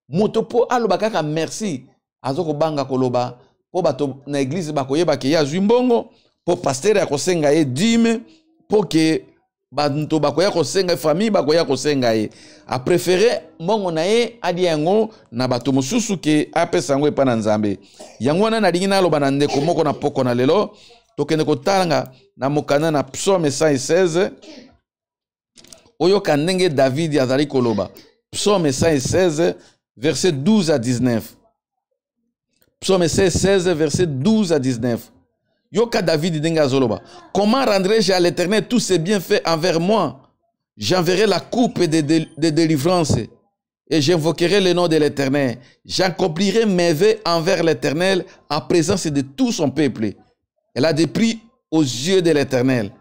Moto po aloba kaka merci azoko banga koloba po bato na église ba koyeba ke ya zwimbongo po pasteur ya kosenga e dime po ke banto bakoya kosenga famille bakoya kosenga ye a préféré mbongo na ye adi yango na bato mosusu ke apesa yango epa na nzambe yango wana nalingi naloba na ndeko moko na poko na lelo tokende kotanga na mokanda na psaume 116 oyoka ndenge David azali koloba psaume 116 verset 12 à 19 psaume 116 verset 12 à 19. Yoka David denga zoloba. Comment rendrai-je à l'Éternel tous ses bienfaits envers moi? J'enverrai la coupe de délivrance et j'invoquerai le nom de l'Éternel. J'accomplirai mes vœux envers l'Éternel en présence de tout son peuple. Elle a des prix aux yeux de l'Éternel,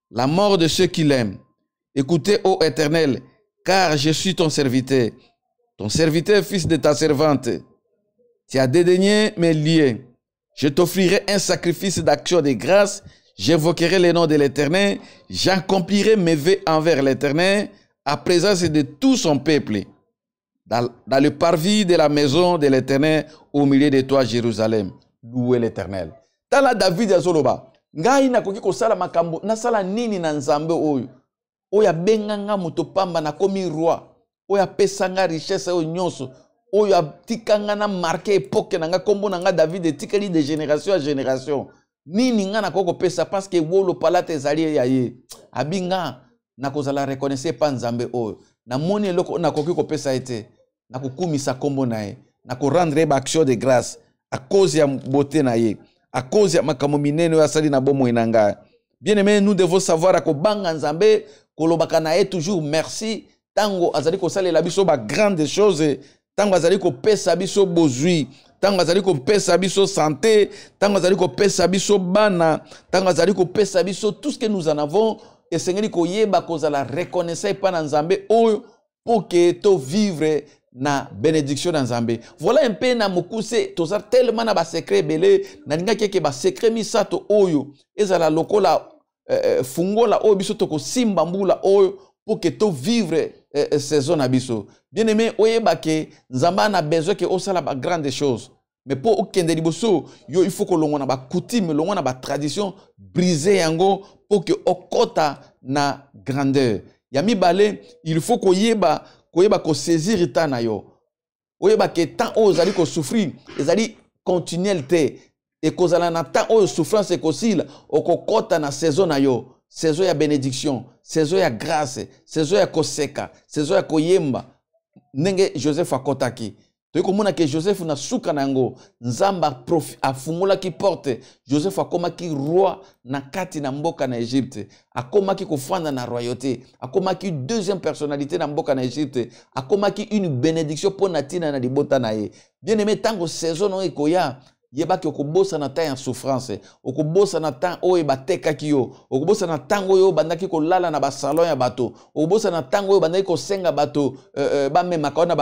la mort de ceux qui l'aiment. Écoutez, ô Éternel, car je suis ton serviteur fils de ta servante. Tu as dédaigné mes liens. Je t'offrirai un sacrifice d'action de grâce, j'invoquerai le nom de l'Éternel, j'accomplirai mes vœux envers l'Éternel, à présence de tout son peuple, dans le parvis de la maison de l'Éternel, au milieu de toi, Jérusalem. Louez l'Éternel. Tala David azoloba, ngai nakoki kosala makambo, nasala nini na nzambe oyo, oya benganga mutopamba na komi roi, oya pesanga richesse oyo nyonso, oyo atikanga na marqué époque nanga kombo nanga David etikeli de génération à génération nini nga na koko pesa parce que wolo palate ezali ya ye abinga na kozala reconnaître pa nzambe oyo na moni eloko na koki ko pesa ete na kokumisa kombo na ye na ko rendre ba action de grâce à cause ya beauté na ye à cause ya makambo minene oyo asali na bomo inanga. Bien aimé, nous devons savoir à ko banga nzambe kolobaka na ye toujours merci tango azali ko salela biso ba grande chose. Tango azali ko pesa biso bozui, tango azali ko pesa biso santé, tango azali ko pesa biso bana, tango azali ko pesa biso tout ce que nous en avons, et sengeli ko yeba kozala reconnaissant pa na nzambe oyo pour que to vivre na bénédiction na nzambe. Voilà un peu na mokuse tozar tellement na ba secret belé na ninga keke ba secret misato oyo ezala lokola fungola oyo biso to ko simba mbula oyo pour que to vivre saison na biso. Bien aimé, oyeba ke nzamba na besoin ke osala ba grande chose. Mais pour okende liboso, yo il faut que l'on a ba coutume, l'on a ba tradition briser yango pour que okota na grandeur. Yami balé, il faut koyeba ko saisir ta na yo. Oyeba ke tant ozali ko souffrir, ezali continuel te et kozala na tant o souffrance ko sil okokota na saison na yo. Saison ya bénédiction, saison ya grâce, saison ya koseka, saison ya koyemba. Nenge Joseph akotaki. Toye komona ke Joseph na suka nango, nzamba afungula ki porte. Joseph akoma ki roi na kati na mboka na Egypte. Akoma ki kofanda na royauté. Akoma ki deuxième personnalité na mboka na Egypte. Akoma ki une bénédiction pour natina na libota na ye. Bien aimé tango saison no ekoya. Yeba ki okobosa na temps en souffrance, okobosa na temps oyo bateka ki yo, okobosa na temps oyo bandaki ko lala na ba salon ya bato, okobosa na temps oyo bandaki ko senga bato ba mema ka na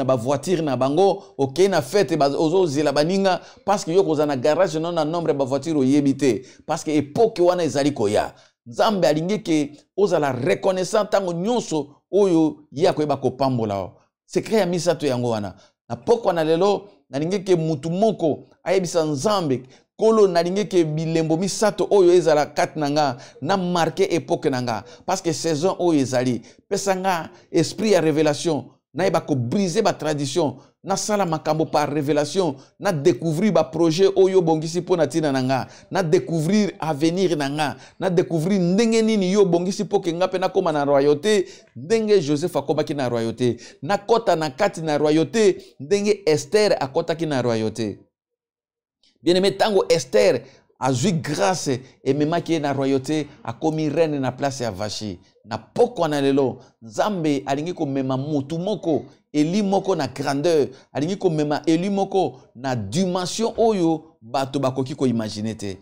ba voiture na bango, OK na fête ozo zela baninga parce que yo koza na garage non na nombre ba voiture oyebite parce que époque wana ezali koya. nzambe alingi ke ozala reconnaissant tango nyonso oyo ya koyeba kopambola secret ya misato yango wana na pokwa na lelo nalingi ke mutu moko ayebisa nzambe kolo nalingi ke bilembo misato oyo ezala kati nanga na marqué époque nanga parce que saison oyo ezali pesa nga esprit ya révélation na yeba ko briser ba tradition na sala makambo par révélation na découvrir ba projet oyo bongisi pona tina nanga na découvrir avenir nanga na découvrir ndenge nini yo bongisi poke nga pe na koma na royauté ndenge Joseph akobaki na royauté na kota na kati na royauté ndenge Esther akotaki na royauté. Bien-aimé, tango Esther a eu grâce et même qui est na royauté a commis reine na place ya Vashi na poko na lelo nzambe alingi ko mema mutu moko eli moko na grandeur alingi ko mema eli moko na dimension oyo bato bakoki ko imaginer te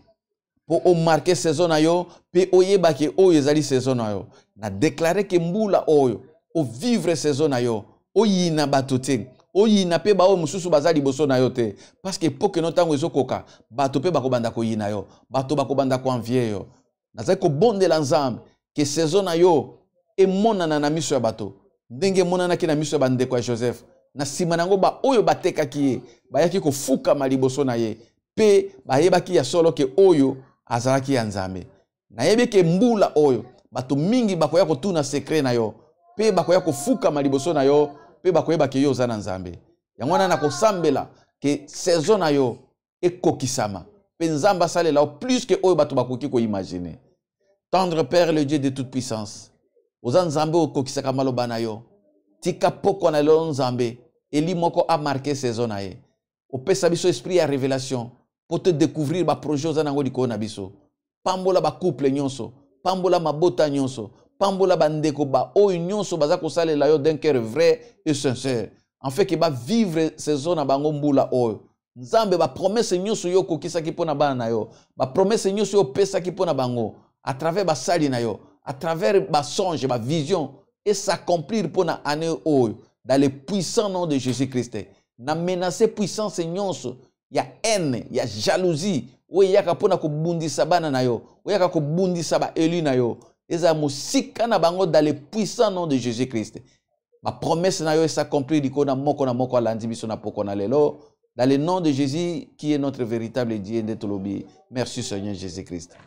po o marquer saison na yo pe oyeba ke oyo ezali saison na yo na déclarer ke mbula oyo o vivre saison na yo oyina bato te oyina pe ba o mususu bazali boso na yo te parce que po ke no tango ezokoka bato pe bakobanda ko yina yo bato bakobanda ko envier yo nazali ko bondela nzambe ke saison na yo emonana na miso ya bato ndenge monana ki na miso ya bandeko ya Joseph na sima nango ba oyo batekaki ye bayaki ko fuka maliboso na ye pe bayebaki ya solo ke oyo azalaki ya nzambe nayebi ke mbula oyo bato mingi bakoya kotuna secret na yo pe bakoya kofuka maliboso na yo pe bakoyeba ke yo oza na nzambe yango wana na kosambela ke saison na yo ekokisama pe nzambe asalela o plus ke oyo bato bakoki ko imaginer. Tendre Père, le Dieu de toute puissance oza nzambe okokisaka maloba na yo tika poko na lelo nzambe eli moko a marqué saison na ye opesa biso esprit ya révélation pour te découvrir ba projet oza nango likolo na biso pambola ba couple nyonso pambola mabota nyonso pambola bandeko ba oyo nyonso baza kosalela yo d'un cœur vrai et sincère en fait que ba vivre saison na bango mbula oyo nzambe ba promesse nyonso yo kokisaki pona bana na yo ba promesse nyonso yo pesaki pona bango à travers ba sali na yo à travers ba songe ba vision et s'accomplir pona année oyo dans le puissant nom de Jésus-Christ na menacer puissance nyonso ya haine ya jalousie oyo yaka pona ko bundisa bana na yo oyaka ko bundisa ba élu na yo eza musika na bango dans le puissant nom de Jésus-Christ ma promesse na yo s'accomplir diko na moko alandi biso na poko na lelo dans le nom de Jésus qui est notre véritable Dieu ndetolobi. Merci Seigneur Jésus-Christ.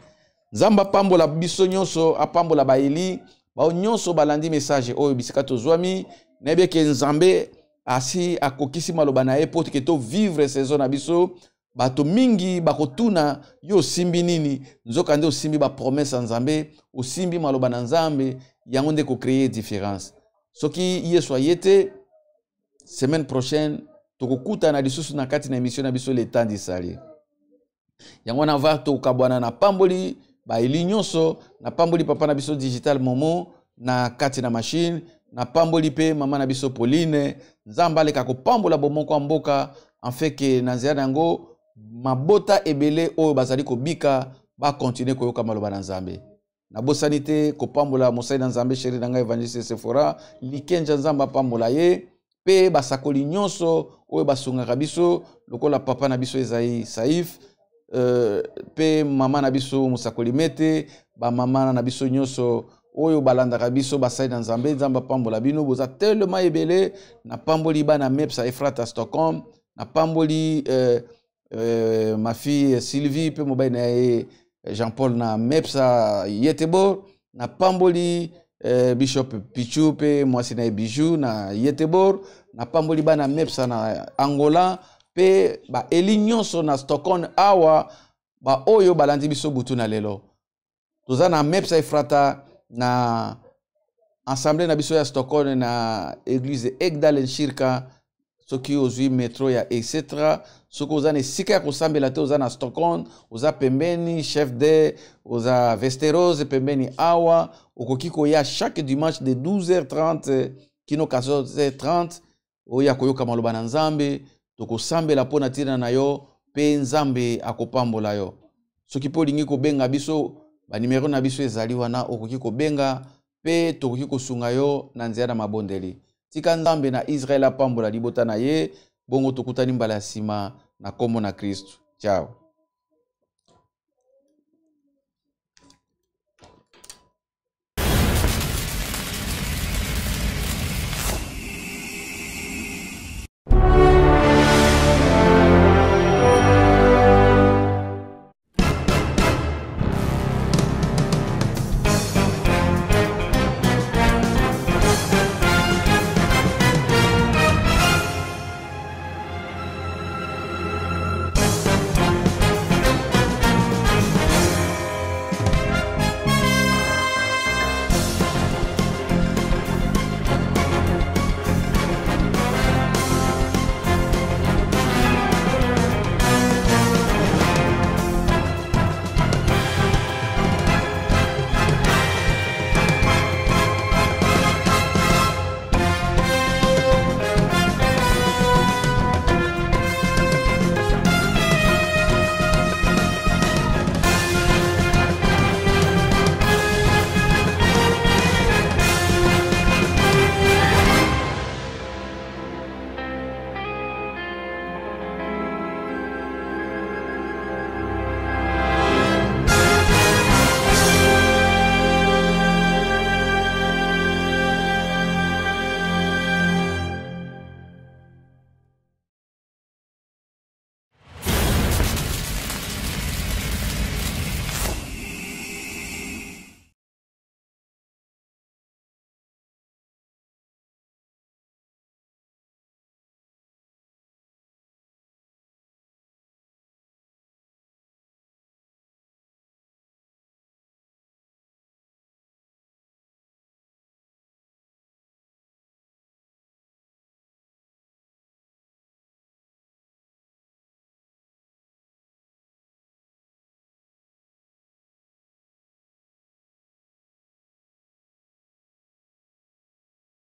Nzamba pambola biso nyonso apambola ba eli ba nyonso balandi message oyo bisika tozwami nebe ke nzambe asi akokisi maloba na epote ke to vivre saison na biso bato mingi bakotuna yo simbi nini nzoka nde osimbi ba promesse nzambe osimbi maloba na nzambe yango nde ko créer différence soki yeso ayete semaine prochaine tokokuta na lisusu na kati na émission na biso le temps d'Isali yango na va to kabwana na pamboli ba eli nyonso na pamboli papa na biso digital momo na kati na machine na pamboli pe mama na biso Pauline nzamba leka ko pambola bomoko ya mboka en fait que na nzela nango mabota ebele oyo bazali ko bika ba continuer koyoka maloba na nzambe na bosanité ko pambola mosai na nzambe chéri na ngai Evangeliste Sephora likenja nzamba pambola ye pe basakoli nyonso oyo basungaka biso lokola papa na biso Ezaïe Saif pe mama na biso musakoli mete ba mama na biso nyonso oyo balandaka biso basai na nzambe nzamba pambola bino boza tellement ebele na pamboli bana Mepsa Efrata Stockholm na pamboli ma fille Sylvie pe mobile na Jean-Paul na Mepsa Yetebor na pamboli Bishop Pichu pe mwasi na Bijou na Yetebor na pamboli bana Mepsa na Angola pe ba eli nyonso na Stockholm awa ba oyo balandi biso butu na lelo toza na Mepsa Efrata na assemblée na biso ya Stockholm na église Egdalen Shirka soki ozwi metro ya etc soki oza na esika ya kosambela te oza na Stockholm oza pembeni chef de oza Vesteros pembeni awa okoki koya chaque dimanche de 12h30 kino 14h30 oya koyoka maloba na nzambe tokosambela pona tina na yo pe nzambe akopambola yo soki po lingi kobenga biso ba numero na biso ezali wana okoki kobenga pe tokoki kosunga yo na nzela mabondeli tika nzambe na Israel apambola libota na ye bongo tokutani mbala sima na kombo na Kristo. Ciao.